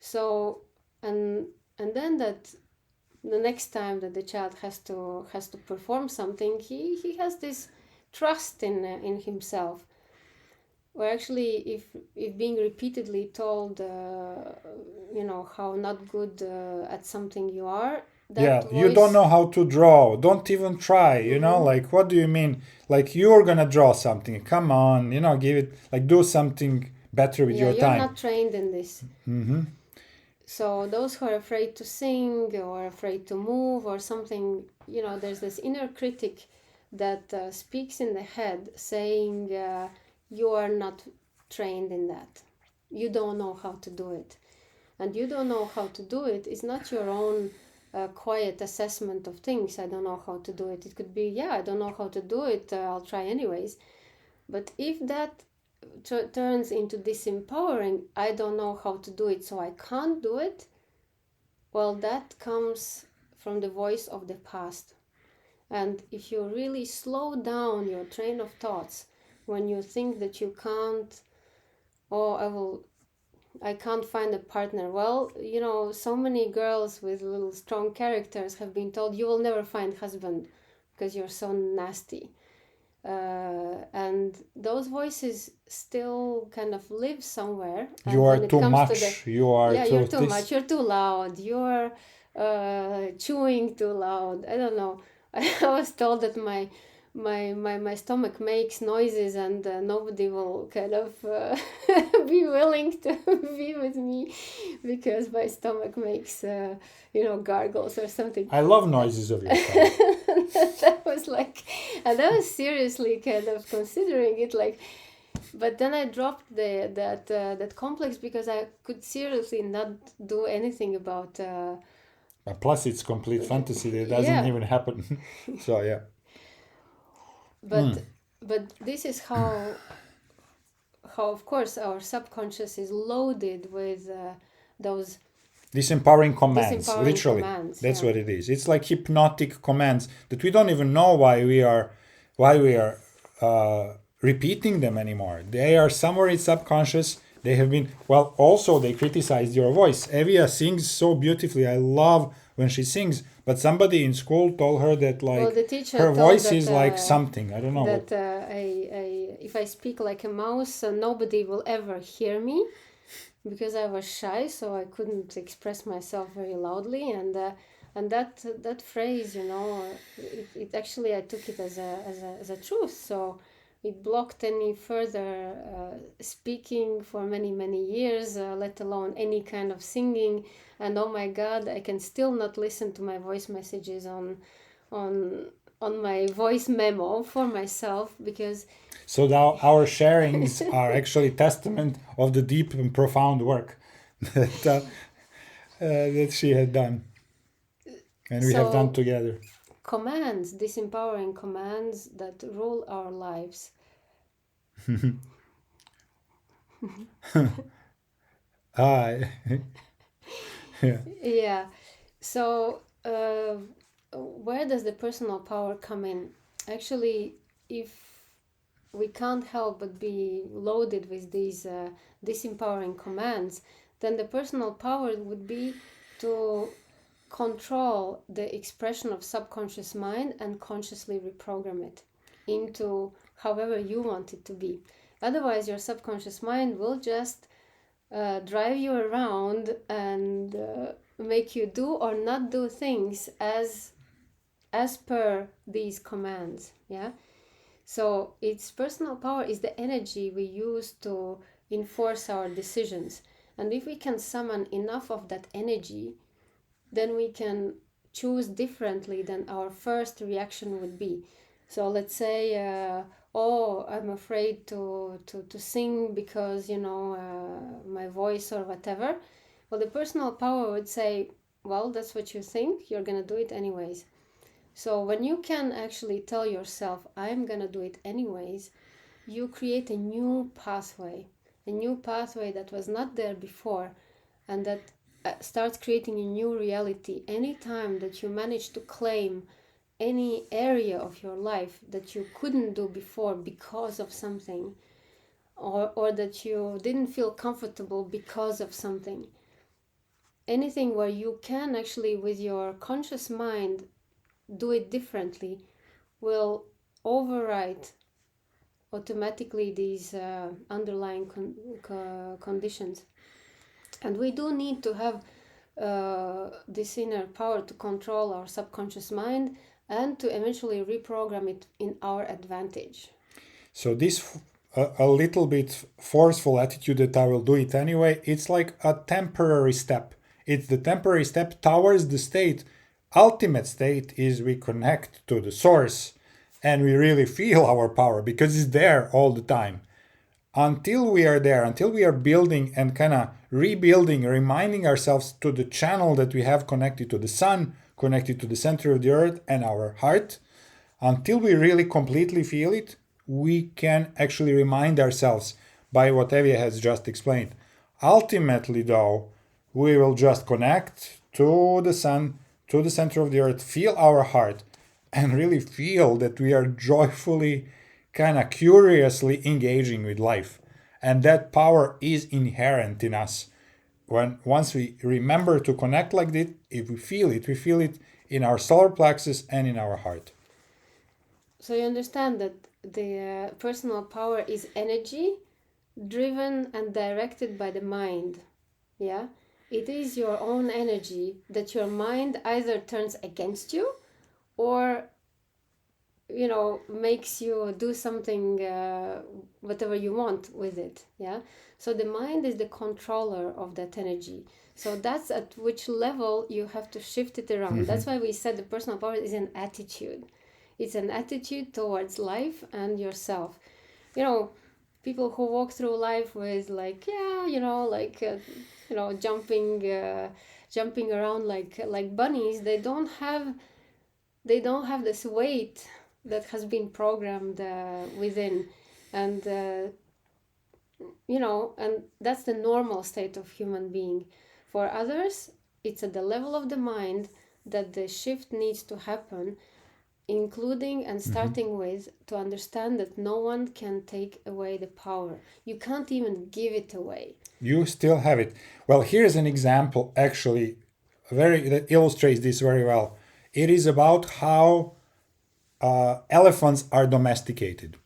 So and then that the next time that the child has to perform something, he has this trust in himself. Or actually, if being repeatedly told how not good at something you are, that Yeah, voice, you don't know how to draw. Don't even try, like, what do you mean? Like, you're gonna draw something. Come on, give it, like, do something better with your you're time. not trained in this. So those who are afraid to sing or afraid to move or something, there's this inner critic that speaks in the head saying, you are not trained in that. You don't know how to do it. And you don't know how to do it is not your own quiet assessment of things. I don't know how to do it. It could be, yeah, I don't know how to do it. I'll try anyways. But if that turns into disempowering, I don't know how to do it, so I can't do it, well, that comes from the voice of the past. And if you really slow down your train of thoughts when you think that you can't, oh, I can't find a partner. Well, so many girls with little strong characters have been told, you will never find husband because you're so nasty. And those voices still kind of live somewhere. And You are when it too comes much. You are yeah, too you're too this. much. You're too loud. You're chewing too loud. I don't know. I was told that my stomach makes noises and nobody will kind of be willing to be with me because my stomach makes gargles or something. I love noises of your stomach. That was like, and I was seriously kind of considering it, like, but then I dropped that complex because I could seriously not do anything about Plus, it's complete fantasy. That doesn't even happen. So, yeah. but this is how of course our subconscious is loaded with those Disempowering commands, disempowering literally. commands. That's Yeah. what it is. It's like hypnotic commands that we don't even know why we are repeating them anymore. They are somewhere in subconscious. They have been, well, also they criticized your voice. Evia sings so beautifully. I love when she sings, but somebody in school told her that, like, Well, the teacher her told voice that, is like something. I don't know what. that if I speak like a mouse, nobody will ever hear me because I was shy, so I couldn't express myself very loudly. And that phrase, it actually, I took it as a truth. So it blocked any further speaking for many years, let alone any kind of singing. And oh my God, I can still not listen to my voice messages on my voice memo for myself because So now our sharings are actually testament of the deep and profound work that she had done, and we have done together. Commands, disempowering commands that rule our lives. Hi. Yeah. Yeah. So where does the personal power come in? Actually, if we can't help but be loaded with these disempowering commands, then the personal power would be to control the expression of subconscious mind and consciously reprogram it into however you want it to be. Otherwise, your subconscious mind will just drive you around and make you do or not do things as per these commands. Yeah. So its personal power is the energy we use to enforce our decisions. And if we can summon enough of that energy, then we can choose differently than our first reaction would be. So let's say, oh, I'm afraid to sing because, my voice or whatever. Well, the personal power would say, well, that's what you think, you're going to do it anyways. So when you can actually tell yourself, I'm going to do it anyways, you create a new pathway that was not there before, and that starts creating a new reality. Anytime that you manage to claim any area of your life that you couldn't do before because of something, or that you didn't feel comfortable because of something, anything where you can actually with your conscious mind do it differently, will override automatically these underlying conditions. And we do need to have this inner power to control our subconscious mind and to eventually reprogram it in our advantage. So this a little bit forceful attitude that I will do it anyway, it's like a temporary step. It's the temporary step towards the state. Ultimate state is we connect to the source and we really feel our power because it's there all the time. Until we are there, until we are building and kind of rebuilding, reminding ourselves to the channel that we have connected to the sun, connected to the center of the earth and our heart, until we really completely feel it, we can actually remind ourselves by what Evia has just explained. Ultimately, though, we will just connect to the sun, to the center of the earth, feel our heart, and really feel that we are joyfully, kind of curiously engaging with life. And that power is inherent in us. Once we remember to connect like this, if we feel it in our solar plexus and in our heart. So you understand that the personal power is energy driven and directed by the mind. Yeah? It is your own energy that your mind either turns against you or makes you do something whatever you want with it. Yeah. So the mind is the controller of that energy. So that's at which level you have to shift it around. Mm-hmm. That's why we said the personal power is an attitude. It's an attitude towards life and yourself. People who walk through life with jumping around like bunnies, they don't have this weight that has been programmed within, and and that's the normal state of human being. For others, it's at the level of the mind that the shift needs to happen, including and starting with to understand that no one can take away the power. You can't even give it away. You still have it. Well, here's an example actually that illustrates this very well. It is about how elephants are domesticated.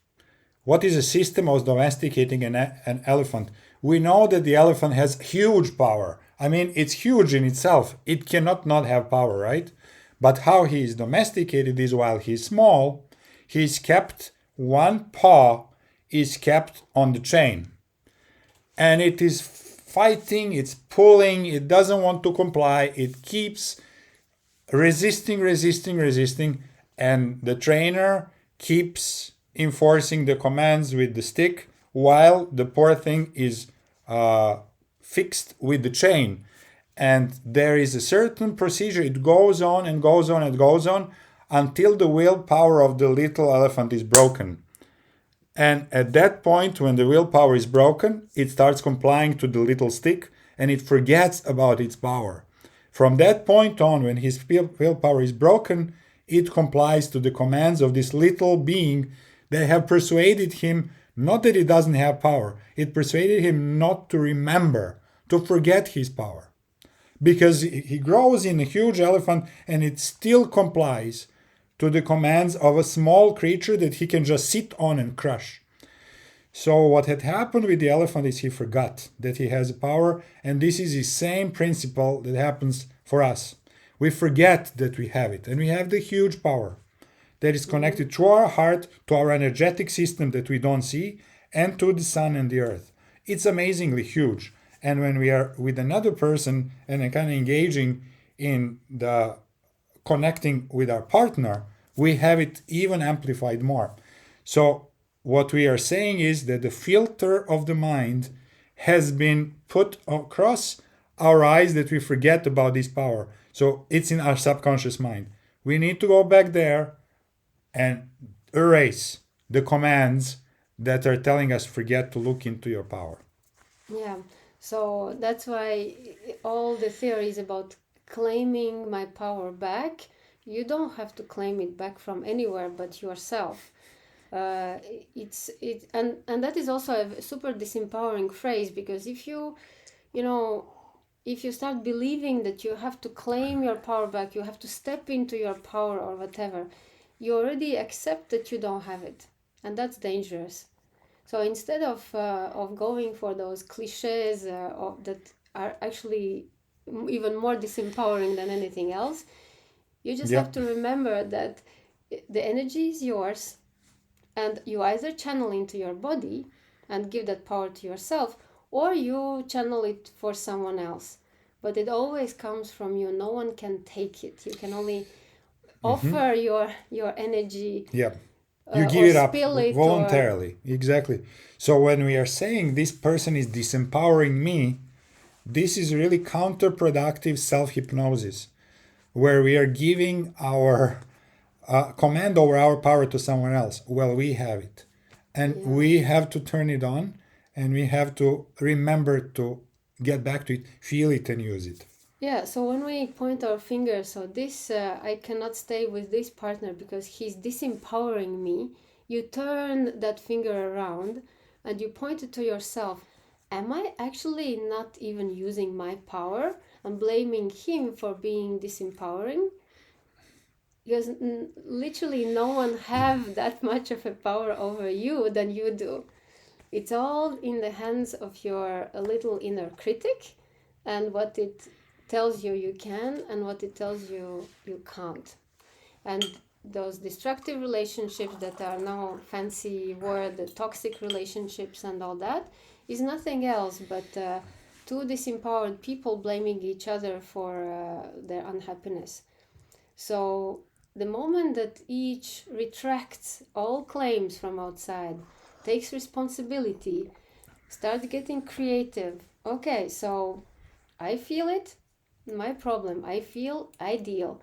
What is a system of domesticating an elephant? We know that the elephant has huge power. I mean, it's huge in itself. It cannot not have power, right? But how he is domesticated is while he's small, he's kept, one paw is kept on the chain. And it is fighting, it's pulling, it doesn't want to comply, it keeps resisting, and the trainer keeps enforcing the commands with the stick while the poor thing is fixed with the chain. And there is a certain procedure. It goes on and goes on and goes on until the willpower of the little elephant is broken. And at that point, when the willpower is broken, it starts complying to the little stick and it forgets about its power. From that point on, when his willpower is broken, it complies to the commands of this little being that have persuaded him, not that he doesn't have power, it persuaded him not to remember, to forget his power. Because he grows in a huge elephant and it still complies to the commands of a small creature that he can just sit on and crush. So what had happened with the elephant is he forgot that he has a power, and this is the same principle that happens for us. We forget that we have it, and we have the huge power that is connected through our heart to our energetic system that we don't see, and to the sun and the earth. It's amazingly huge. And when we are with another person and kind of engaging in the connecting with our partner, we have it even amplified more. So what we are saying is that the filter of the mind has been put across our eyes, that we forget about this power. So it's in our subconscious mind. We need to go back there and erase the commands that are telling us forget to look into your power. Yeah, so that's why all the theories about claiming my power back, you don't have to claim it back from anywhere but yourself. And that is also a super disempowering phrase, because if you start believing that you have to claim your power back, you have to step into your power or whatever, you already accept that you don't have it, and that's dangerous. So instead of going for those cliches that are actually even more disempowering than anything else, you just have to remember that the energy is yours, and you either channel into your body and give that power to yourself, or you channel it for someone else. But it always comes from you. No one can take it. You can only offer your energy. Yeah. You give it up voluntarily. Exactly. So when we are saying this person is disempowering me, this is really counterproductive self-hypnosis, where we are giving our command over our power to someone else. Well, we have it. And we have to turn it on, and we have to remember to get back to it, feel it, and use it. Yeah, so when we point our finger, so this, I cannot stay with this partner because he's disempowering me, you turn that finger around and you point it to yourself. Am I actually not even using my power? I'm blaming him for being disempowering? Because literally no one have that much of a power over you than you do. It's all in the hands of your little inner critic, and what it tells you you can and what it tells you you can't. And those destructive relationships that are now fancy word, the toxic relationships and all that, is nothing else but two disempowered people blaming each other for their unhappiness. So the moment that each retracts all claims from outside, takes responsibility, starts getting creative. Okay, so I feel it, my problem. I feel, I deal.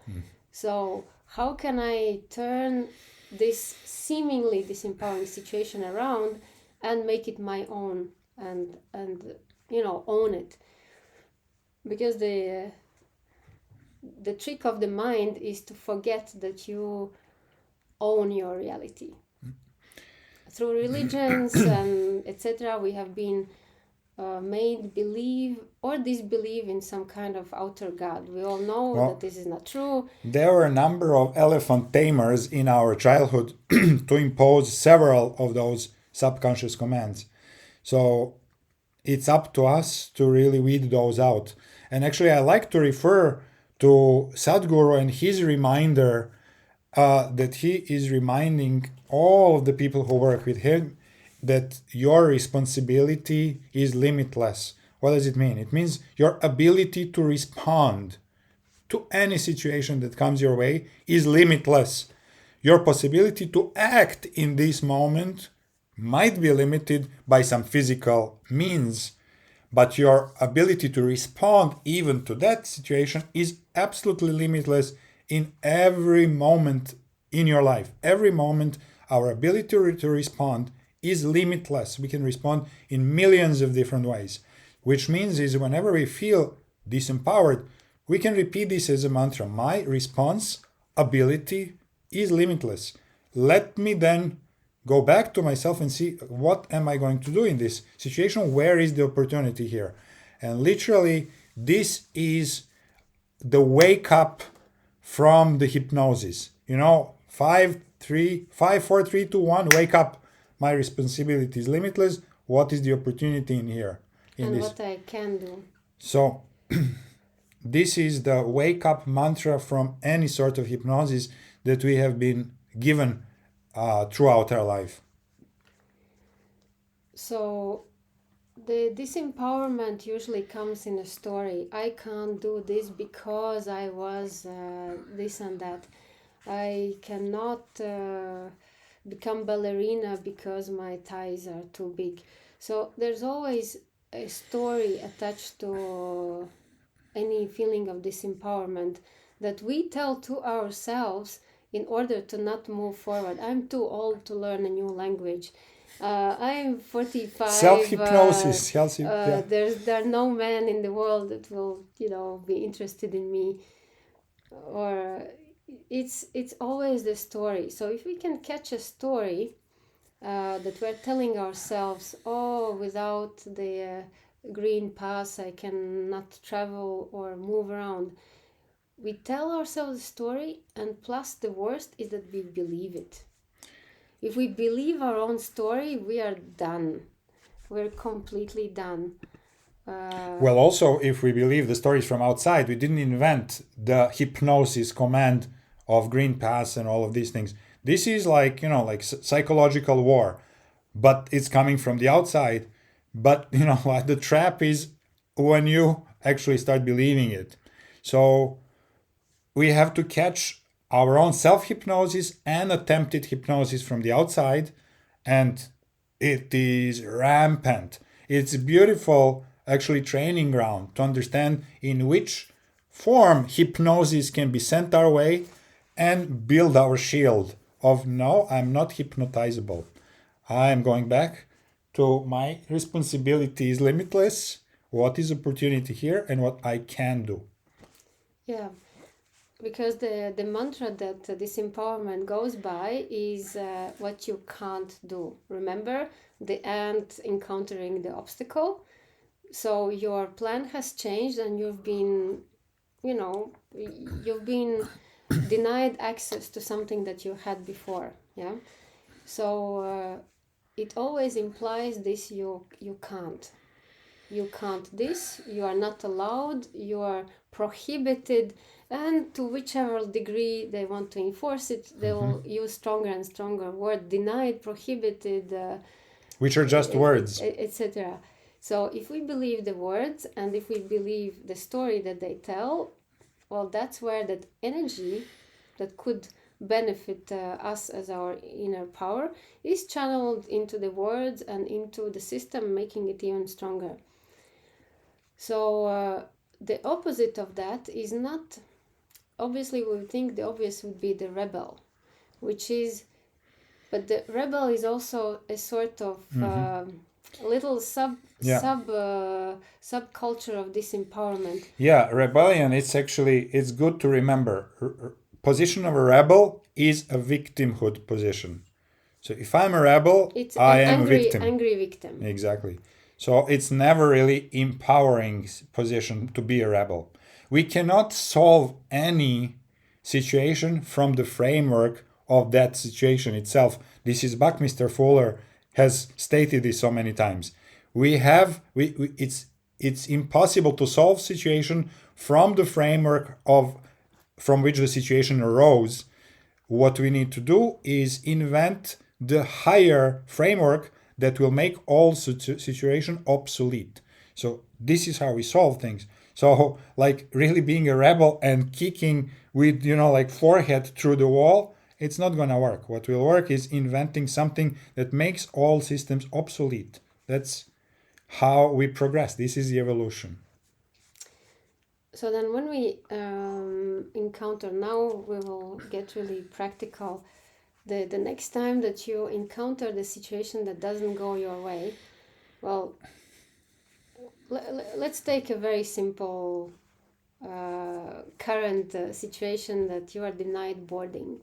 So how can I turn this seemingly disempowering situation around and make it my own, and own it? Because the trick of the mind is to forget that you own your reality. Through religions and etc., we have been made believe or disbelieve in some kind of outer god. We all know that this is not true. There were a number of elephant tamers in our childhood to impose several of those subconscious commands. So it's up to us to really weed those out. And actually, I like to refer to Sadhguru and his reminder that he is reminding all of the people who work with him that your responsibility is limitless. What does it mean? It means your ability to respond to any situation that comes your way is limitless. Your possibility to act in this moment might be limited by some physical means, but your ability to respond even to that situation is absolutely limitless in every moment in your life. Every moment, our ability to respond is limitless. We can respond in millions of different ways, which means is whenever we feel disempowered, we can repeat this as a mantra. My response ability is limitless. Let me then go back to myself and see what am I going to do in this situation? Where is the opportunity here? And literally, this is the wake up from the hypnosis. 5, 4, 3, 2, 1, wake up. my responsibility is limitless. What is the opportunity in here? In and this. what I can do. So this is the wake up mantra from any sort of hypnosis that we have been given throughout our life. So the disempowerment usually comes in a story. I can't do this because I was this and that. I cannot become ballerina because my thighs are too big. So there's always a story attached to any feeling of disempowerment that we tell to ourselves in order to not move forward. I'm too old to learn a new language. I'm 45. Self-hypnosis. There are no men in the world that will, be interested in me. Or it's always the story. So if we can catch a story that we're telling ourselves, oh, without the green pass I cannot travel or move around. We tell ourselves a story, and plus the worst is that we believe it. If we believe our own story, we are done. We're completely done. Well, also, if we believe the stories from outside, we didn't invent the hypnosis command of green pass and all of these things. This is like, psychological war, but it's coming from the outside. But, the trap is when you actually start believing it. So we have to catch our own self-hypnosis and attempted hypnosis from the outside, and it is rampant. It's a beautiful, actually, training ground to understand in which form hypnosis can be sent our way and build our shield of, no, I'm not hypnotizable. I'm going back to my responsibility is limitless, what is opportunity here, and what I can do. Yeah, because the mantra that disempowerment goes by is what you can't do. Remember the ant encountering the obstacle? So your plan has changed and you've been denied access to something that you had before. Yeah. So it always implies this: you can't this, you are not allowed, you are prohibited, and to whichever degree they want to enforce it, they will use stronger and stronger word: denied, prohibited, which are just words, etc. So if we believe the words and if we believe the story that they tell, well, that's where that energy that could benefit us as our inner power is channeled into the words and into the system, making it even stronger. So the opposite of that is not, obviously we think the obvious would be the rebel, but the rebel is also a sort of little subculture of disempowerment. Yeah, rebellion, it's good to remember. Position of a rebel is a victimhood position. So if I'm a rebel, I am a victim. Angry victim. Exactly. So it's never really empowering position to be a rebel. We cannot solve any situation from the framework of that situation itself. This is Buckminster Fuller has stated this so many times. It's impossible to solve situation from the framework from which the situation arose. What we need to do is invent the higher framework that will make all situation obsolete. So this is how we solve things. So like really being a rebel and kicking with forehead through the wall, it's not gonna work. What will work is inventing something that makes all systems obsolete. That's how we progress. This is the evolution. So then when we encounter, now we will get really practical. The next time that you encounter the situation that doesn't go your way, well, let's take a very simple current situation that you are denied boarding.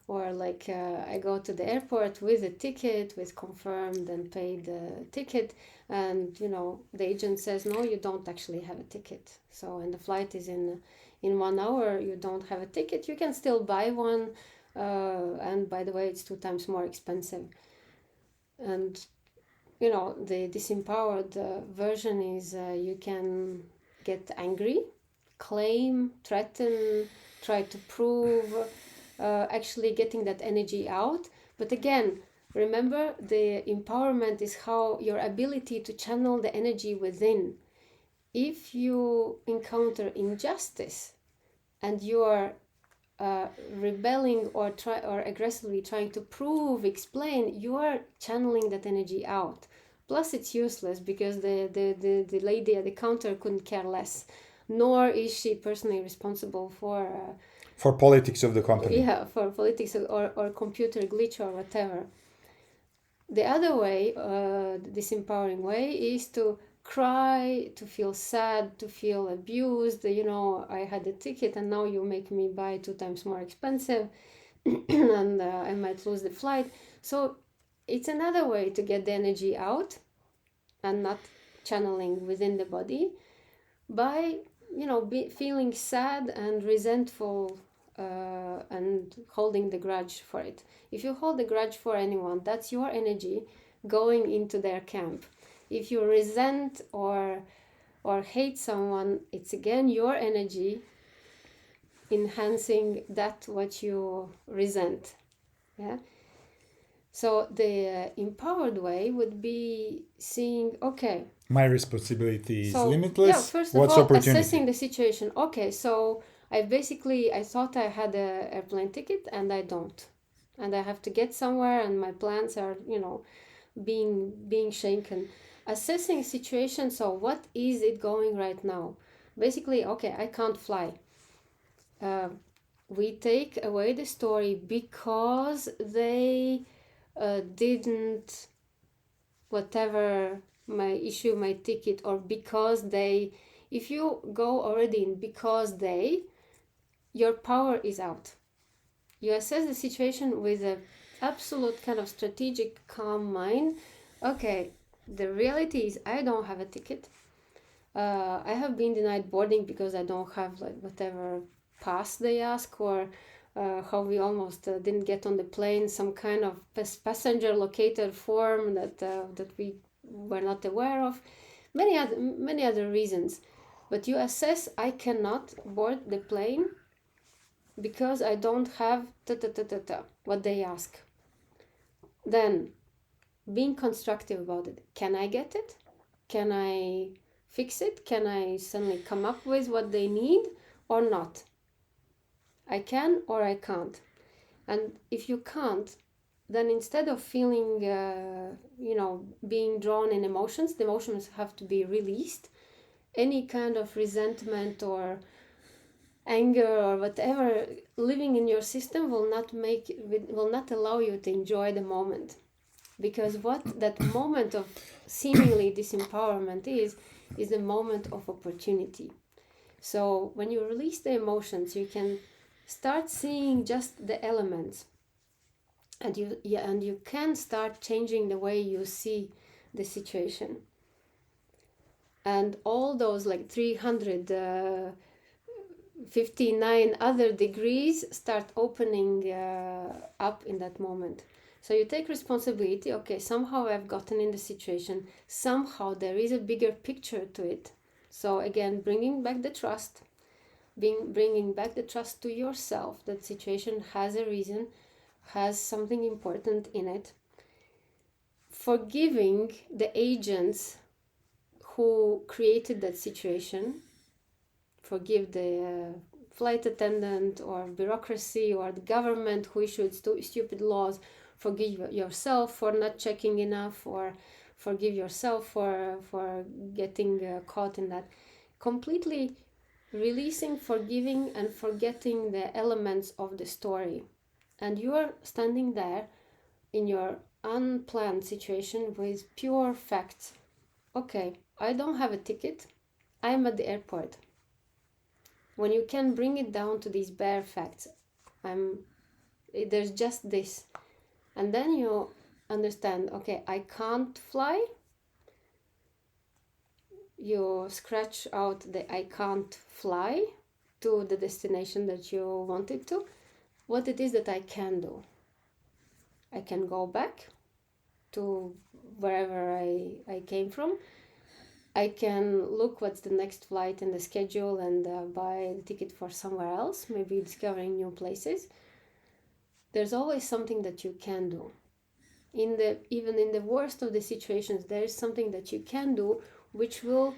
Or like I go to the airport with a ticket, with confirmed and paid ticket, and the agent says, no, you don't actually have a ticket. So, and the flight is in 1 hour, you don't have a ticket. You can still buy one, and by the way, it's 2 times more expensive. And you know, the disempowered version is you can get angry, claim, threaten, try to prove, actually getting that energy out. But again, remember, the empowerment is how your ability to channel the energy within. If you encounter injustice and you are rebelling or aggressively trying to prove, explain, you are channeling that energy out. Plus, it's useless because the lady at the counter couldn't care less, nor is she personally responsible for politics of the company. for politics or computer glitch or whatever. The other way, the disempowering way, is to cry, to feel sad, to feel abused. You know, I had a ticket and now you make me buy 2 times more expensive and I might lose the flight. So it's another way to get the energy out and not channeling within the body by, you know, feeling sad and resentful and holding the grudge for it. If you hold the grudge for anyone, that's your energy going into their camp. If you resent or hate someone, it's again your energy enhancing that what you resent. Yeah. So the empowered way would be seeing, okay, my responsibility is so, limitless. yeah, first of What's all, opportunity? assessing the situation. Okay, so I thought I had a airplane ticket and I don't. And I have to get somewhere and my plans are, you know, being shaken. Assessing situation, so what is it going right now? Basically, okay, I can't fly. We take away the story because they didn't whatever my issue, my ticket, or because they, if you go already in because they, your power is out. You assess the situation with an absolute kind of strategic calm mind. Okay, the reality is I don't have a ticket. I have been denied boarding because I don't have like whatever pass they ask, or how we almost didn't get on the plane, some kind of passenger locator form that we were not aware of, many other reasons. But you assess, I cannot board the plane because I don't have what they ask. Then being constructive about it. Can I get it? Can I fix it? Can I suddenly come up with what they need or not? I can or I can't. And if you can't, then instead of feeling, being drawn in emotions, the emotions have to be released. Any kind of resentment or anger or whatever living in your system will not allow you to enjoy the moment. Because what that moment of seemingly disempowerment is a moment of opportunity. So when you release the emotions, you can start seeing just the elements, and you can start changing the way you see the situation. And all those like 359 other degrees start opening up in that moment. So you take responsibility. Okay, somehow I've gotten in the situation. Somehow there is a bigger picture to it. So again, bringing back the trust, bringing back the trust to yourself. That situation has a reason, has something important in it. Forgiving the agents who created that situation. Forgive the flight attendant or bureaucracy or the government who issued stupid laws. Forgive yourself for not checking enough, or forgive yourself for getting caught in that. Completely releasing, forgiving, and forgetting the elements of the story. And you are standing there in your unplanned situation with pure facts. Okay, I don't have a ticket. I'm at the airport. When you can bring it down to these bare facts, there's just this. And then you understand, okay, I can't fly. You scratch out the I can't fly to the destination that you wanted to. What it is that I can do. I can go back. to wherever I came from. I can look what's the next flight in the schedule and buy the ticket for somewhere else, maybe discovering new places. There's always something that you can do. Even in the worst of the situations, there is something that you can do which will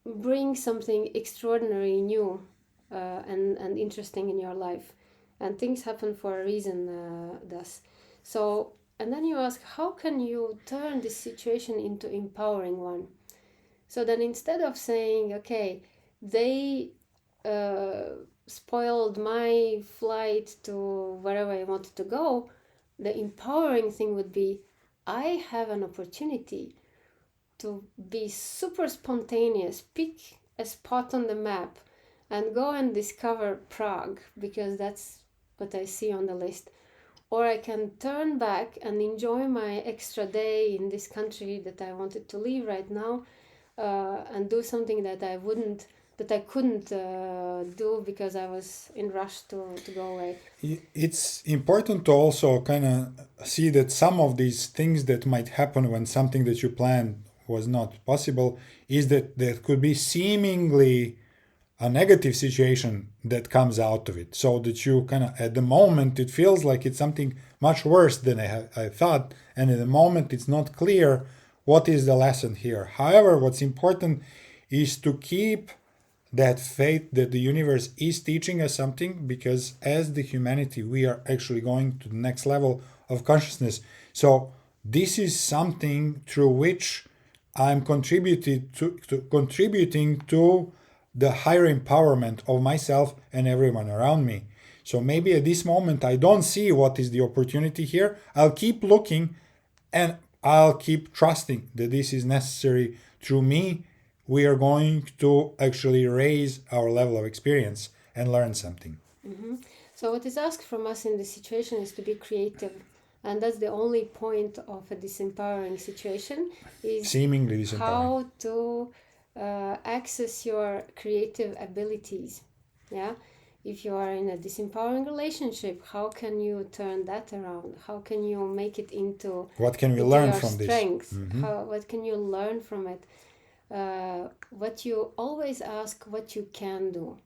bring something extraordinary, new, and interesting in your life. And things happen for a reason, thus. So, and then you ask, how can you turn this situation into empowering one? So then instead of saying, okay, they spoiled my flight to wherever I wanted to go, the empowering thing would be, I have an opportunity to be super spontaneous, pick a spot on the map and go and discover Prague because that's what I see on the list. Or I can turn back and enjoy my extra day in this country that I wanted to leave right now, and do something that I couldn't do because I was in rush to go away. It's important to also kind of see that some of these things that might happen when something that you planned was not possible is that there could be seemingly a negative situation that comes out of it. So that you kind of, at the moment, it feels like it's something much worse than I thought. And at the moment, it's not clear what is the lesson here. However, what's important is to keep that faith that the universe is teaching us something, because as the humanity, we are actually going to the next level of consciousness. So this is something through which I'm contributing to the higher empowerment of myself and everyone around me. So maybe at this moment I don't see what is the opportunity here. I'll keep looking and I'll keep trusting that this is necessary. Through me, we are going to actually raise our level of experience and learn something. Mm-hmm. So what is asked from us in this situation is to be creative. And that's the only point of a disempowering situation, is Seemingly disempowering. how to access your creative abilities. Yeah, if you are in a disempowering relationship, how can you turn that around? How can you make it into what can we into learn your from strength? this? Mm-hmm. What can you learn from it? What you always ask, what you can do.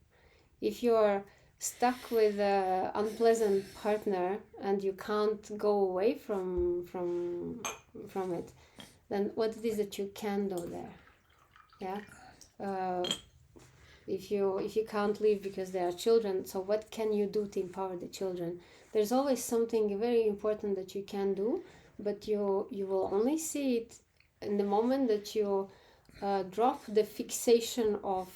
If you are stuck with an unpleasant partner and you can't go away from it, then what it is that you can do there? Yeah. If you can't leave because there are children, so what can you do to empower the children? There's always something very important that you can do, but you will only see it in the moment that you drop the fixation of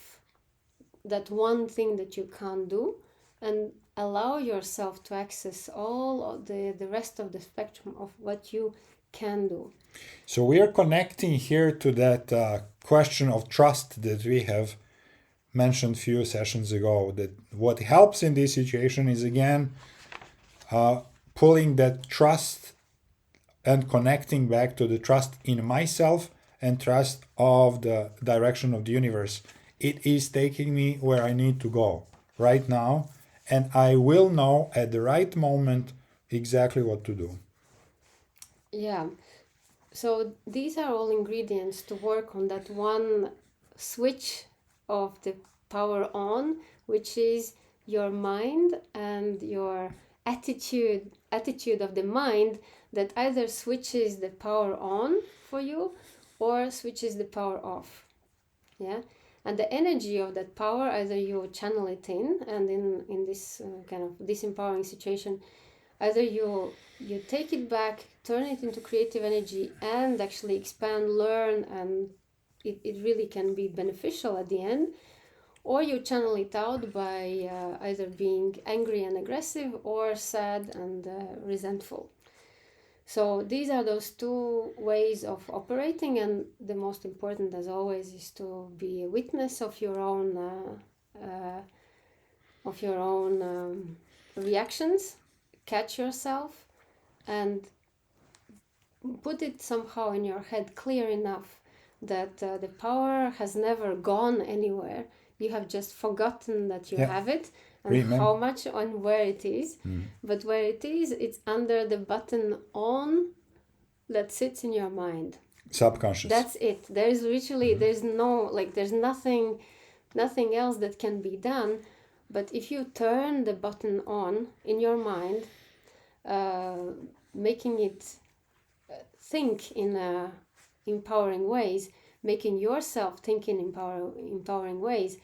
that one thing that you can't do, and allow yourself to access all of the rest of the spectrum of what you can do. So we are connecting here to that question of trust that we have mentioned few sessions ago, that what helps in this situation is again pulling that trust and connecting back to the trust in myself and trust of the direction of the universe. It is taking me where I need to go right now, and I will know at the right moment exactly what to do. Yeah. So these are all ingredients to work on that one switch of the power on, which is your mind and your attitude of the mind, that either switches the power on for you or switches the power off. Yeah. And the energy of that power, either you channel it in, and in this kind of disempowering situation, either you take it back, turn it into creative energy, and actually expand, learn, and it really can be beneficial at the end, or you channel it out by either being angry and aggressive or sad and resentful. So these are those two ways of operating, and the most important, as always, is to be a witness of your own reactions. Catch yourself and put it somehow in your head clear enough that the power has never gone anywhere. You have just forgotten that you have it, and how much and where it is. But where it is, it's under the button on that sits in your mind. Subconscious. That's it. There's literally, there's no, like, there's nothing else that can be done. But if you turn the button on in your mind, making it think in empowering ways, making yourself think in empowering ways,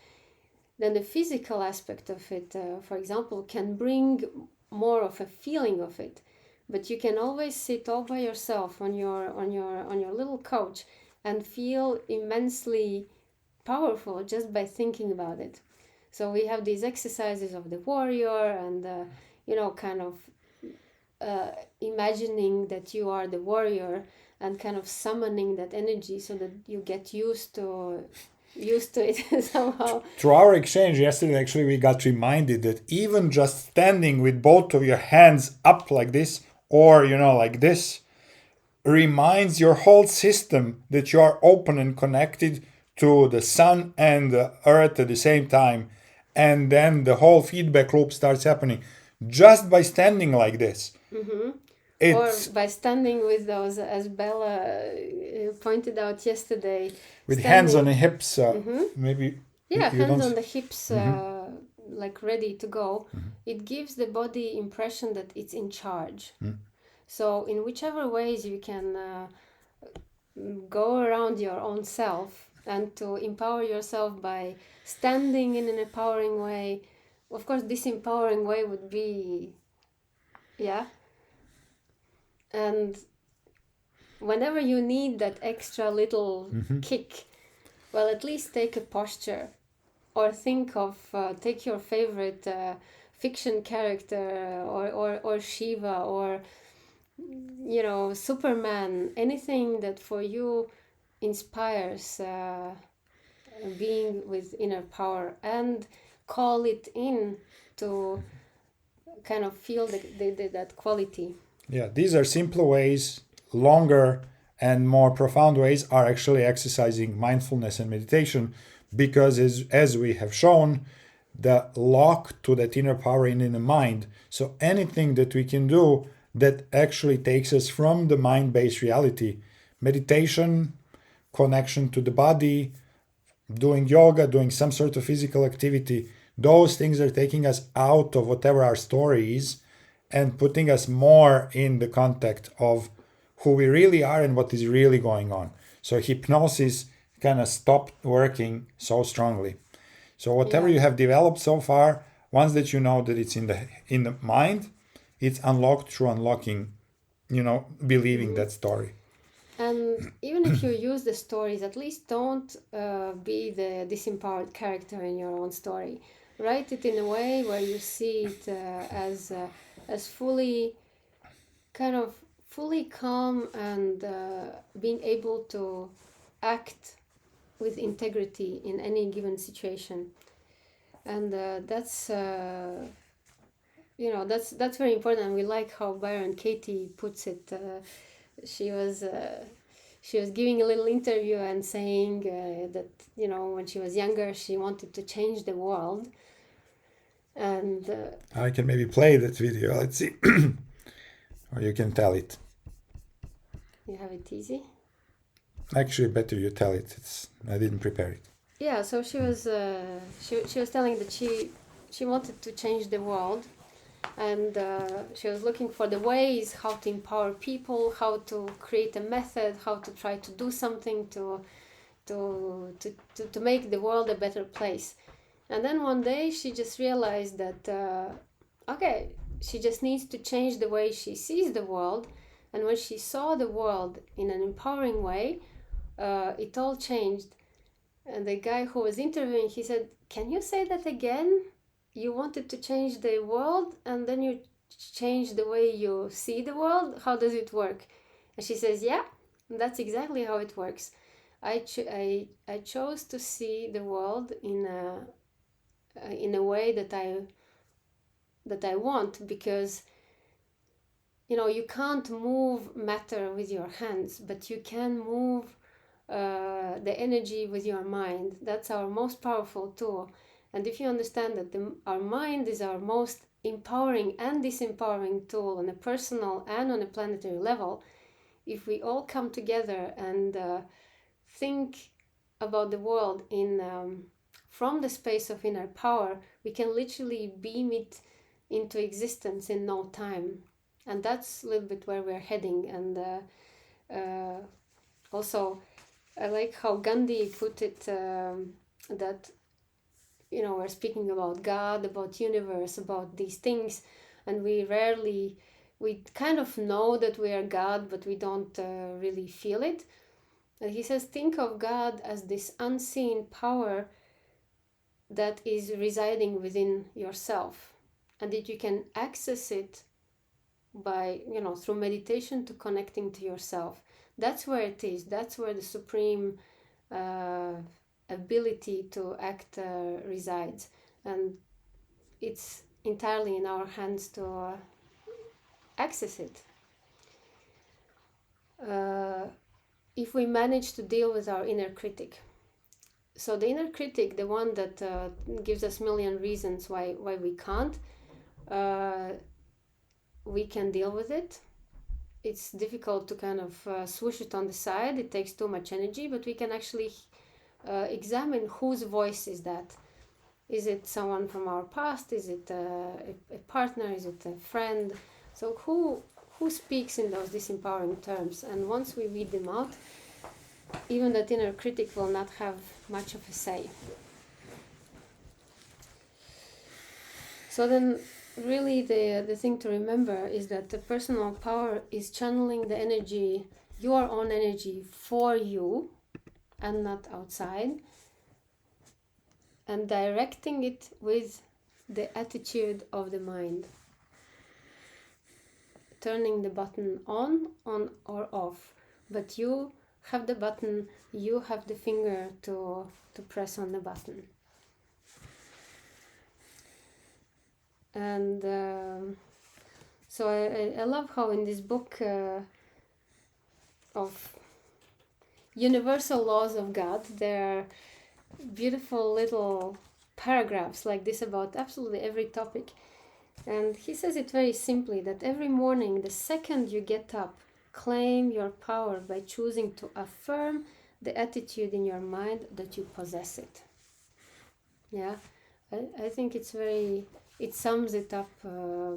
then the physical aspect of it, for example, can bring more of a feeling of it. But you can always sit all by yourself on your little couch and feel immensely powerful just by thinking about it. So we have these exercises of the warrior and kind of imagining that you are the warrior and kind of summoning that energy so that you get used to it somehow. Through our exchange yesterday, actually, we got reminded that even just standing with both of your hands up like this, or, like this, reminds your whole system that you are open and connected to the sun and the earth at the same time. And then the whole feedback loop starts happening just by standing like this. Mm-hmm. Or It's by standing with those, as Bella pointed out yesterday, with hands on the hips, Mm-hmm. maybe. Yeah, you hands don't- on the hips, like ready to go. It gives the body impression that it's in charge. So in whichever ways you can go around your own self and to empower yourself by standing in an empowering way. Of course, this empowering way would be, yeah. And whenever you need that extra little kick, well, at least take a posture or think of, take your favorite fiction character or Shiva or, Superman, anything that for you inspires being with inner power, and call it in to kind of feel that quality. Yeah, these are simpler ways. Longer and more profound ways are actually exercising mindfulness and meditation, because as we have shown, the lock to that inner power in the mind. So anything that we can do that actually takes us from the mind-based reality, meditation, connection to the body, doing yoga, doing some sort of physical activity, those things are taking us out of whatever our story is and putting us more in the contact of who we really are and what is really going on. So hypnosis kind of stopped working so strongly. So whatever Yeah. you have developed so far, once that you know that it's in the mind, it's unlocked through unlocking, believing that story. And even if you use the stories, at least don't be the disempowered character in your own story. Write it in a way where you see it as fully, kind of fully calm and being able to act with integrity in any given situation. And that's very important. And we like how Byron Katie puts it. She was giving a little interview and saying that when she was younger she wanted to change the world, and I can maybe play that video. Let's see. Or you can tell it. you have it easy. Actually, better you tell it. I didn't prepare it. Yeah, so she was she was telling that she wanted to change the world, and she was looking for the ways how to empower people, how to create a method, how to try to do something to make the world a better place. And then one day she just realized that okay, she just needs to change the way she sees the world. And when she saw the world in an empowering way, it all changed. And the guy who was interviewing, he said, "Can you say that again? You wanted to change the world and then you change the way you see the world? How does it work?" And she says, "Yeah, that's exactly how it works. I chose to see the world in a way that I want, because you can't move matter with your hands, but you can move the energy with your mind. That's our most powerful tool. And if you understand that our mind is our most empowering and disempowering tool on a personal and on a planetary level, if we all come together and think about the world in from the space of inner power, we can literally beam it into existence in no time. And that's a little bit where we're heading. And also, I like how Gandhi put it, that, you know, we're speaking about God, about universe, about these things, and we kind of know that we are God, but we don't really feel it. And he says, think of God as this unseen power that is residing within yourself, and that you can access it by, you know, through meditation to connecting to yourself. That's where it is. That's where the supreme ability to act resides, and it's entirely in our hands to access it. If we manage to deal with our inner critic. So the inner critic, the one that gives us a million reasons why we can't, we can deal with it. It's difficult to kind of swoosh it on the side. It takes too much energy, but we can actually examine whose voice is that. Is it someone from our past? Is it a partner? Is it a friend? So who speaks in those disempowering terms? And once we weed them out, even that inner critic will not have much of a say. So then, really, the thing to remember is that the personal power is channeling the energy, your own energy, for you, and not outside, and directing it with the attitude of the mind. Turning the button on or off, but you have the button, you have the finger to press on the button. And so I love how in this book of universal laws of God, there are beautiful little paragraphs like this about absolutely every topic. And he says it very simply, that every morning, the second you get up, claim your power by choosing to affirm the attitude in your mind that you possess it. Yeah, I think it sums it up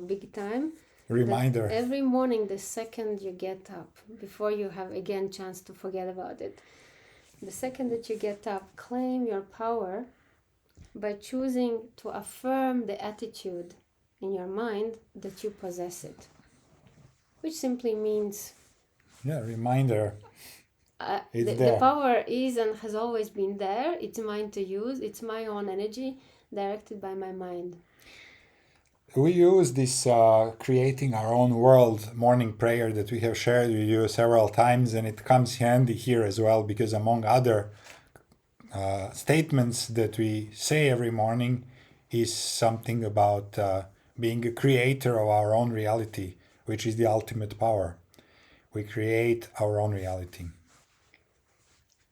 big time. Reminder. Every morning, the second you get up, before you have again chance to forget about it, the second that you get up, claim your power by choosing to affirm the attitude in your mind that you possess it, which simply means Reminder. The power is and has always been there. It's mine to use. It's my own energy directed by my mind. We use this creating our own world morning prayer that we have shared with you several times, and it comes handy here as well, because among other statements that we say every morning is something about being a creator of our own reality, which is the ultimate power. We create our own reality.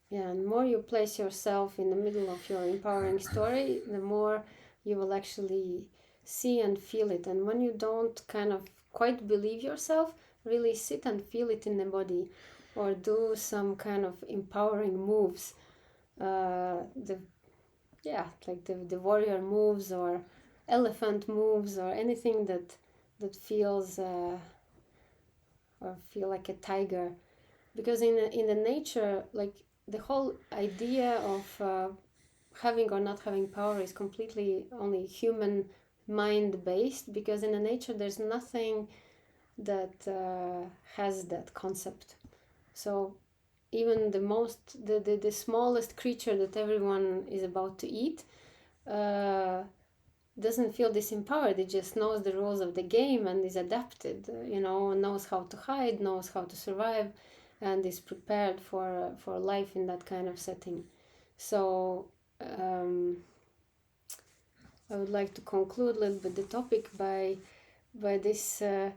Yeah, and the more you place yourself in the middle of your empowering story, the more you will actually see and feel it. And when you don't kind of quite believe yourself, really sit and feel it in the body, or do some kind of empowering moves. The warrior moves or elephant moves or anything that feels or feel like a tiger, because in the nature, like, the whole idea of having or not having power is completely only human mind based, because in the nature there's nothing that has that concept. So even the smallest creature that everyone is about to eat doesn't feel disempowered. It just knows the rules of the game and is adapted, knows how to hide, knows how to survive, and is prepared for life in that kind of setting. So I would like to conclude a little bit the topic by this a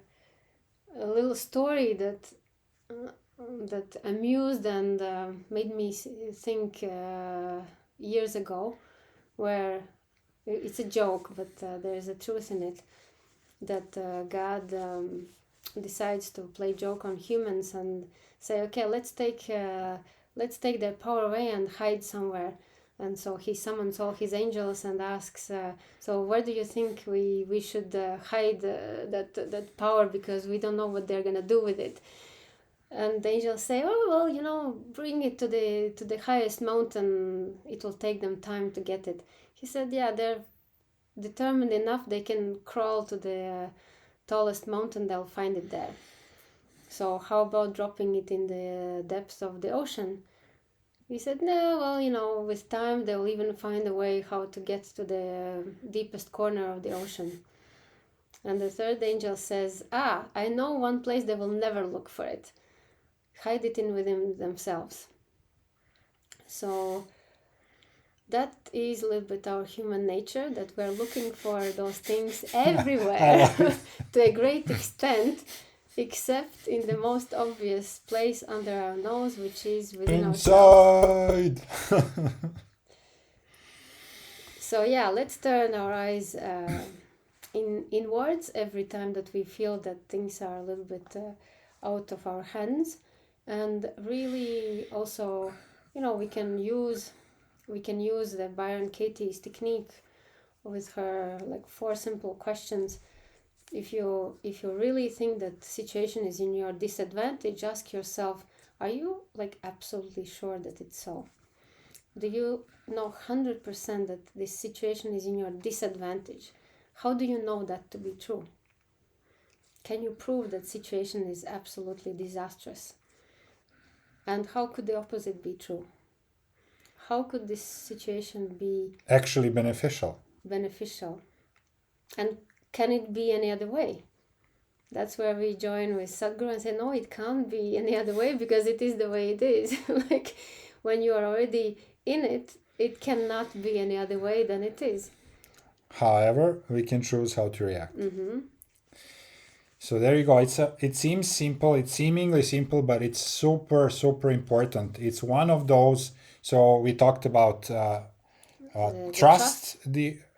little story that amused and made me think years ago, where it's a joke, but there is a truth in it, that God decides to play joke on humans and say, okay, let's take their power away and hide somewhere. And so he summons all his angels and asks, so where do you think we should hide that power, because we don't know what they're gonna do with it. And the angels say, oh well, bring it to the highest mountain. It will take them time to get it. He said, yeah, they're determined enough. They can crawl to the tallest mountain. They'll find it there. So how about dropping it in the depths of the ocean? He said, no, well, with time they'll even find a way how to get to the deepest corner of the ocean. And the third angel says, I know one place they will never look for it. Hide it in within themselves. So that is a little bit our human nature, that we're looking for those things everywhere to a great extent, except in the most obvious place under our nose, which is within ourselves. Inside. So yeah, let's turn our eyes inwards every time that we feel that things are a little bit out of our hands. And really also, we can use the Byron Katie's technique with her 4 simple questions. If you really think that the situation is in your disadvantage, ask yourself, are you absolutely sure that it's so? Do you know 100% that this situation is in your disadvantage? How do you know that to be true? Can you prove that situation is absolutely disastrous? And how could the opposite be true? How could this situation be actually beneficial? And can it be any other way? That's where we join with Sadhguru and say, no, it can't be any other way, because it is the way it is. When you are already in it, it cannot be any other way than it is. However, we can choose how to react. Mm-hmm. So there you go. It seems simple. It's seemingly simple, but it's super, super important. It's one of those. So we talked about trust.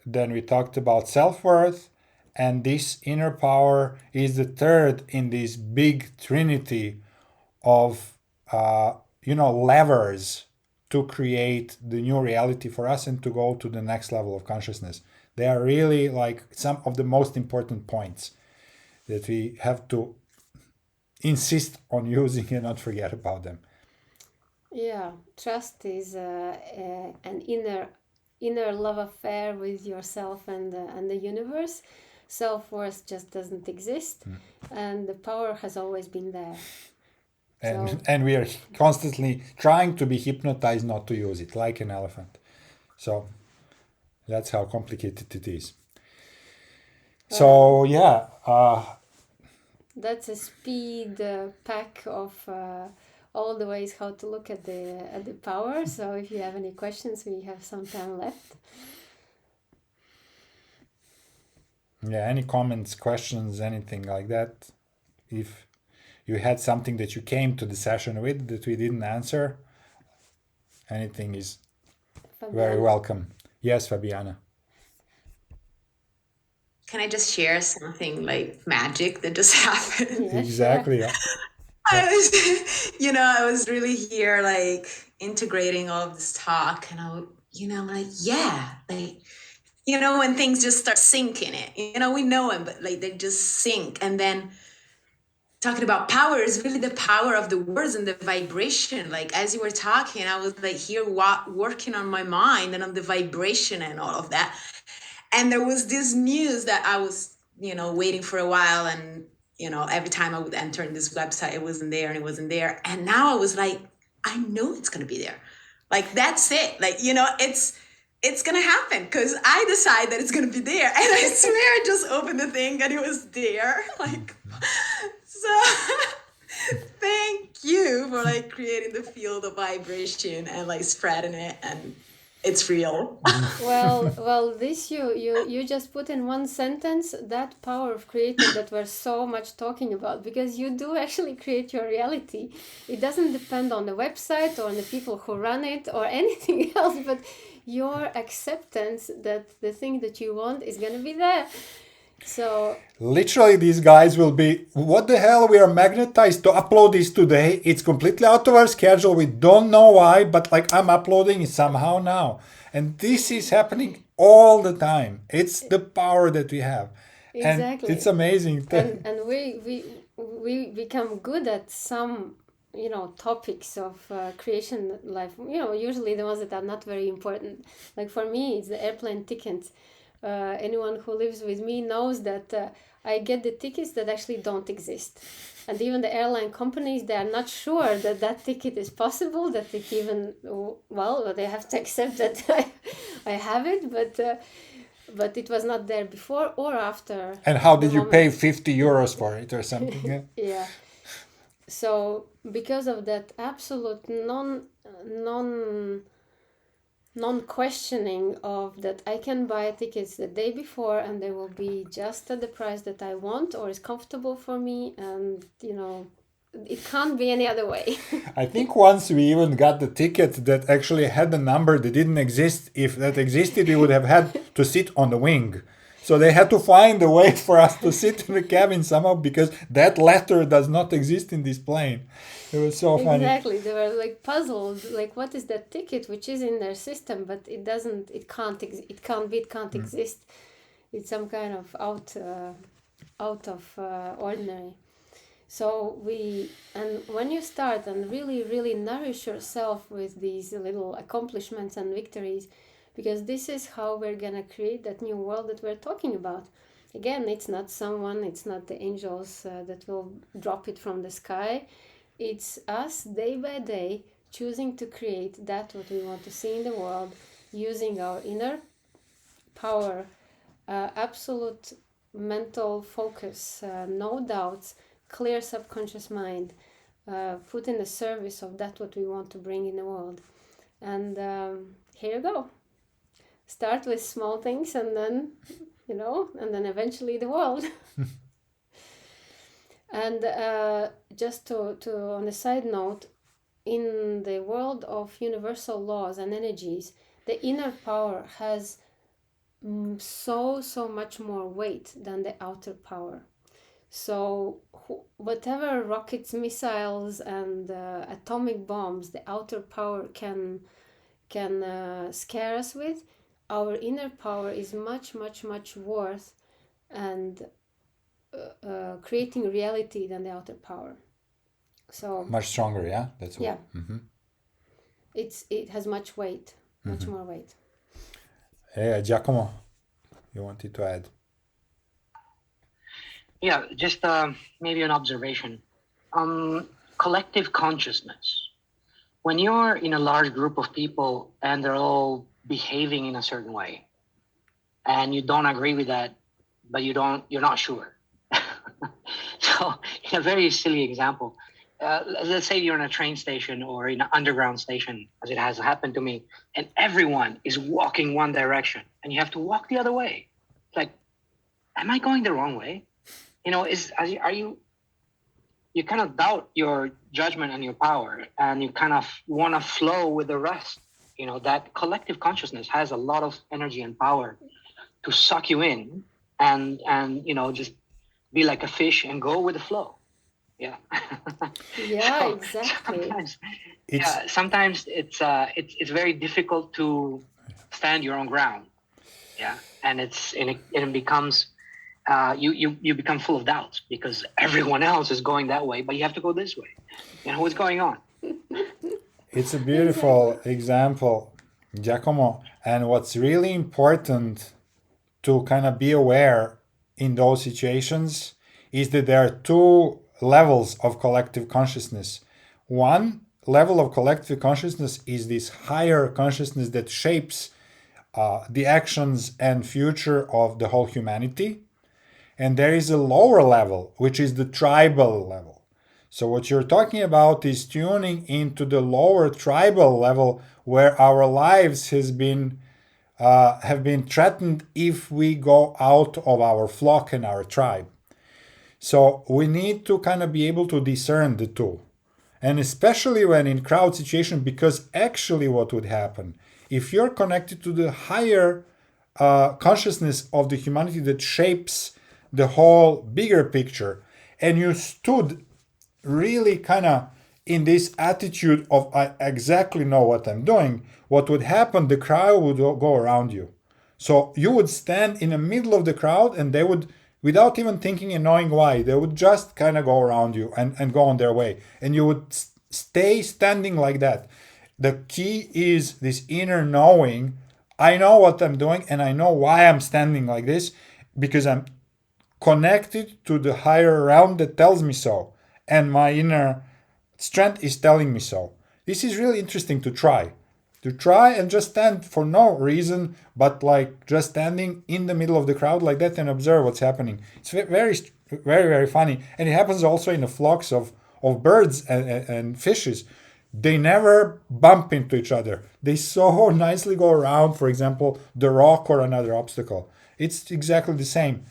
Then we talked about self-worth, and this inner power is the third in this big trinity of levers to create the new reality for us and to go to the next level of consciousness. They are really some of the most important points that we have to insist on using and not forget about them. Yeah, trust is an inner love affair with yourself and the universe. Self-worth just doesn't exist, and the power has always been there. And we are constantly trying to be hypnotized not to use it, like an elephant. So that's how complicated it is. So yeah. That's a speed pack of all the ways how to look at the power. So if you have any questions, we have some time left. Yeah, any comments, questions, anything like that? If you had something that you came to the session with that we didn't answer, anything is very welcome. Yes, Fabiana. Can I just share something magic that just happened? Yeah, exactly. Sure. I was really here integrating all of this talk, and when things just start sinking it, we know them, but they just sink. And then talking about power is really the power of the words and the vibration. As you were talking, I was here working on my mind and on the vibration and all of that. And there was this news that I was, waiting for a while, and, every time I would enter in this website, it wasn't there and it wasn't there. And now I was I know it's going to be there. That's it. It's going to happen because I decide that it's going to be there. And I swear I just opened the thing and it was there. So thank you for creating the field of vibration and spreading it, and it's real. Well, this you just put in one sentence that power of creating that we're so much talking about, because you do actually create your reality. It doesn't depend on the website or on the people who run it or anything else, but your acceptance that the thing that you want is going to be there. So Literally, these guys will be, what the hell? We are magnetized to upload this today. It's completely out of our schedule. We don't know why, but like I'm uploading it somehow now. And this is happening all the time. It's the power that we have. And exactly. it's amazing. And we become good at some, you know, topics of creation life, you know, usually the ones that are not very important. Like for me, it's the airplane tickets. Anyone who lives with me knows that I get the tickets that actually don't exist. And even the airline companies, they are not sure that that ticket is possible, that they even, well, they have to accept that I have it, but it was not there before or after. And how the did you moment. pay 50 euros for it or something? Yeah? Yeah. So because of that absolute non questioning of that, I can buy tickets the day before and they will be just at the price that I want or is comfortable for me, and you know, it can't be any other way. I think once we even got the ticket that actually had a number that didn't exist. If that existed, we would have had to sit on the wing. So they had to find a way for us to sit in the cabin somehow because that letter does not exist in this plane. It was so funny. Exactly, they were like puzzled, like what is that ticket which is in their system, but it doesn't, it can't exist. It's some kind of out of ordinary. So and when you start and really nourish yourself with these little accomplishments and victories, because this is how we're gonna create that new world that we're talking about. Again, it's not the angels that will drop it from the sky. It's us day by day choosing to create that what we want to see in the world, using our inner power, absolute mental focus, no doubts, clear subconscious mind, put in the service of that what we want to bring in the world. And here you go. Start with small things and then, you know, and then eventually the world. And just to on a side note, in the world of universal laws and energies, the inner power has so much more weight than the outer power. So whatever rockets, missiles, and atomic bombs the outer power can scare us with, our inner power is much worth and creating reality than the outer power. So Much stronger, yeah? That's what. yeah, it has much weight, much more weight. Hey, Giacomo, you wanted to add? Yeah, just maybe an observation. Collective consciousness. When you're in a large group of people and they're all behaving in a certain way, and you don't agree with that, but you're not sure. So, in a very silly example, let's say you're in a train station or in an underground station, as it has happened to me, and everyone is walking one direction, and you have to walk the other way. It's like, am I going the wrong way? You know, you kind of doubt your judgment and your power, and you kind of want to flow with the rest. You know, that collective consciousness has a lot of energy and power to suck you in and you know, just be like a fish and go with the flow. Yeah. Yeah, So exactly. sometimes it's very difficult to stand your own ground. Yeah. And it becomes you become full of doubts because everyone else is going that way, but you have to go this way. You know what's going on? It's a beautiful example, Giacomo. And what's really important to kind of be aware in those situations is that there are two levels of collective consciousness. One level of collective consciousness is this higher consciousness that shapes the actions and future of the whole humanity. And there is a lower level, which is the tribal level. So what you're talking about is tuning into the lower tribal level where our lives have been threatened if we go out of our flock and our tribe. So we need to kind of be able to discern the two. And especially when in crowd situation, because actually what would happen, if you're connected to the higher consciousness of the humanity that shapes the whole bigger picture, and you stood really kind of in this attitude of I exactly know what I'm doing, what would happen, the crowd would go around you. So you would stand in the middle of the crowd and they would, without even thinking and knowing why, they would just kind of go around you and go on their way. And you would stay standing like that. The key is this inner knowing. I know what I'm doing and I know why I'm standing like this, because I'm connected to the higher realm that tells me so. And my inner strength is telling me so. This is really interesting to try. To try and just stand for no reason, but like just standing in the middle of the crowd like that and observe what's happening. It's very, very funny. And it happens also in the flocks of birds and fishes. They never bump into each other. They so nicely go around, for example, the rock or another obstacle. It's exactly the same.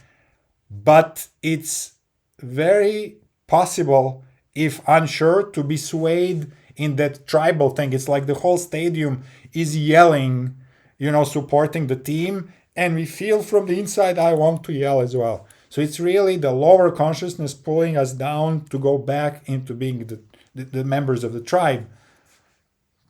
But it's very possible, if unsure, to be swayed in that tribal thing. It's like the whole stadium is yelling, supporting the team, and we feel from the inside, I want to yell as well. So it's really the lower consciousness pulling us down to go back into being the members of the tribe.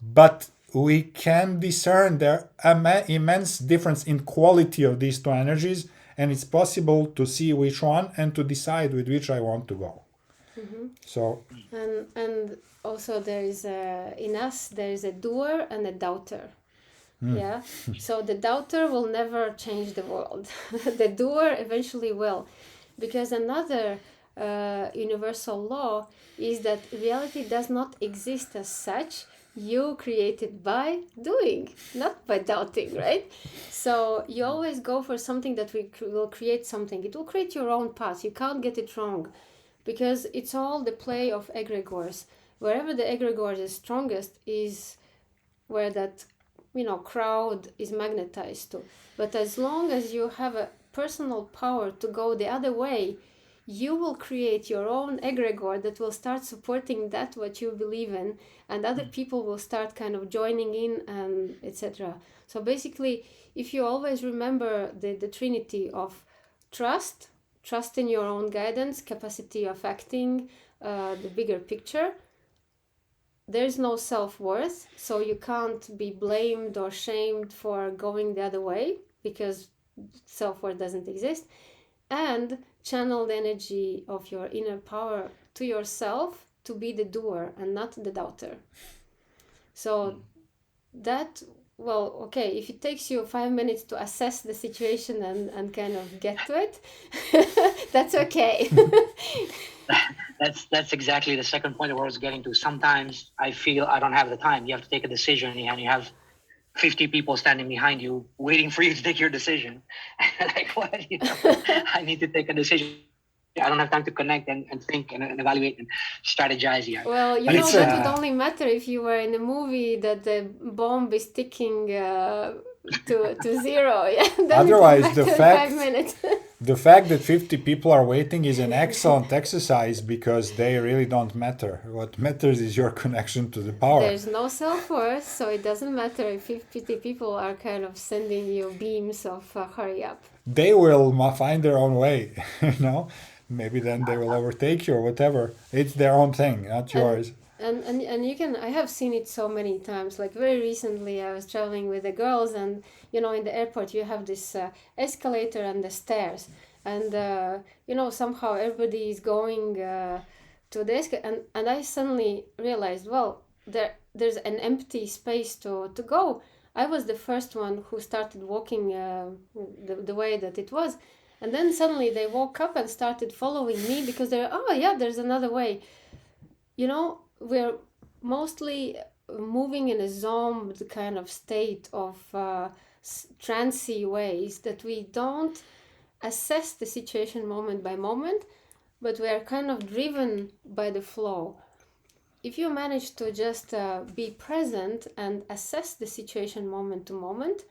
But we can discern there immense difference in quality of these two energies, and it's possible to see which one and to decide with which I want to go. So and also there is in us there is a doer and a doubter. Yeah. So the doubter will never change the world. The doer eventually will, because another universal law is that reality does not exist as such. You create it by doing, not by doubting, right? So you always go for something that will create something. It will create your own path. You can't get it wrong, because it's all the play of egregores. Wherever the egregore is strongest is where that crowd is magnetized to. But as long as you have a personal power to go the other way, you will create your own egregore that will start supporting that what you believe in, and other people will start kind of joining in, and etc. So basically, if you always remember the trinity of trust in your own guidance, capacity of acting, the bigger picture, there's no self-worth, so you can't be blamed or shamed for going the other way, because self-worth doesn't exist. And channel the energy of your inner power to yourself to be the doer and not the doubter. So that, well, okay, if it takes you 5 minutes to assess the situation and kind of get to it, that's okay. That's exactly the second point that I was getting to. Sometimes I feel I don't have the time. You have to take a decision, and you have 50 people standing behind you waiting for you to take your decision. Like, what? I need to take a decision. I don't have time to connect and think and evaluate and strategize here. Well, that would only matter if you were in a movie that the bomb is ticking to zero. Yeah. Otherwise, the 5 minutes. The fact that 50 people are waiting is an excellent exercise, because they really don't matter. What matters is your connection to the power. There's no self-worth, so it doesn't matter if 50 people are kind of sending you beams of hurry up. They will find their own way, Maybe then they will overtake you or whatever. It's their own thing, not yours. And you can, I have seen it so many times. Like very recently I was traveling with the girls, and in the airport you have this escalator and the stairs, and somehow everybody is going to the escalator, and I suddenly realized, well, there's an empty space to go. I was the first one who started walking the way that it was, and then suddenly they woke up and started following me, because there's another way. We're mostly moving in a zombed kind of state of trancy ways, that we don't assess the situation moment by moment, but we are kind of driven by the flow. If you manage to just be present and assess the situation moment to moment,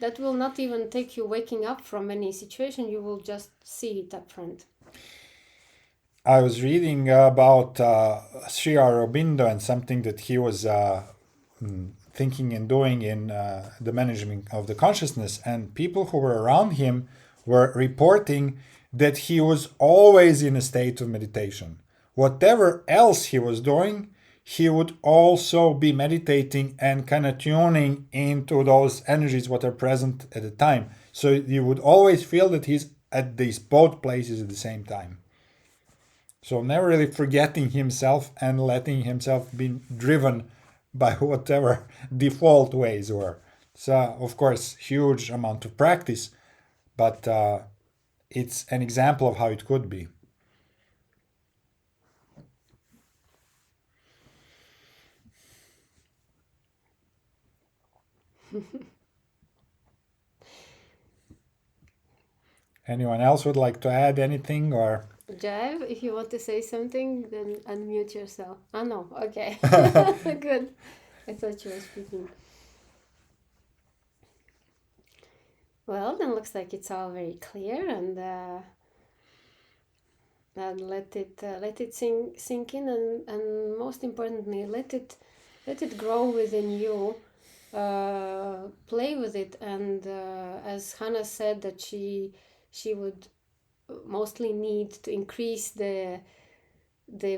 that will not even take you waking up from any situation. You will just see it up front. I was reading about Sri Aurobindo and something that he was thinking and doing in the management of the consciousness, and people who were around him were reporting that he was always in a state of meditation. Whatever else he was doing, he would also be meditating and kind of tuning into those energies what are present at the time. So you would always feel that he's at these both places at the same time. So never really forgetting himself and letting himself be driven by whatever default ways were. So of course, huge amount of practice, but it's an example of how it could be. Anyone else would like to add anything or? Jive, if you want to say something, then unmute yourself. Oh, no. Okay. Good. I thought you were speaking. Well, then looks like it's all very clear, and let it sink in, and most importantly, let it grow within you. Play with it, and as Hannah said, that she would mostly need to increase the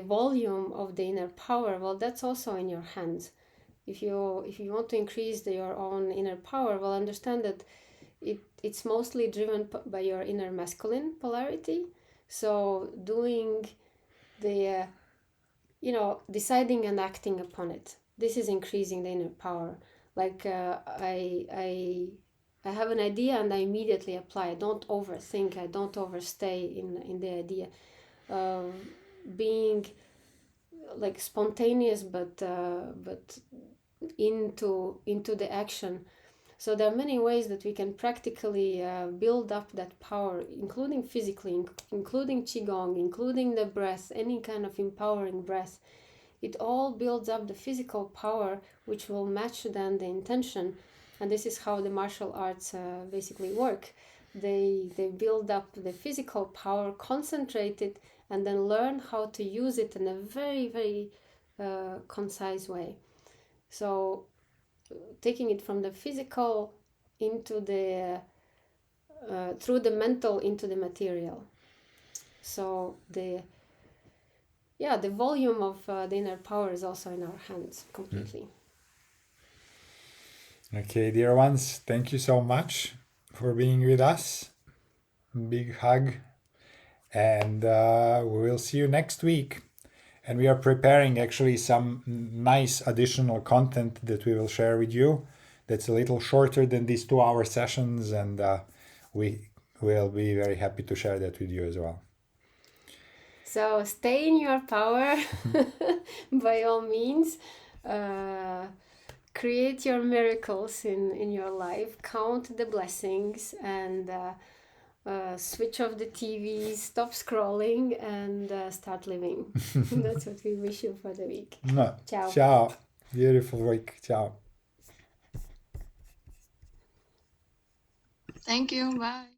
volume of the inner power. Well, that's also in your hands. If you want to increase your own inner power, well, understand that it's mostly driven by your inner masculine polarity. So doing the deciding and acting upon it, this is increasing the inner power. Like I have an idea and I immediately apply. I don't overthink. I don't overstay in the idea. Being like spontaneous, but into the action. So there are many ways that we can practically build up that power, including physically, including qigong, including the breath, any kind of empowering breath. It all builds up the physical power, which will match then the intention. And this is how the martial arts basically work. They build up the physical power, concentrate it, and then learn how to use it in a very, very concise way. So taking it from the physical into the through the mental into the material. So the volume of the inner power is also in our hands completely. Okay, dear ones, thank you so much for being with us. Big hug, and we will see you next week. And we are preparing actually some nice additional content that we will share with you. That's a little shorter than these 2-hour sessions, and we will be very happy to share that with you as well. So stay in your power, by all means. Create your miracles in your life. Count the blessings, and switch off the TV, stop scrolling, and start living. That's what we wish you for the week. No. Ciao. Ciao. Beautiful week. Ciao. Thank you. Bye.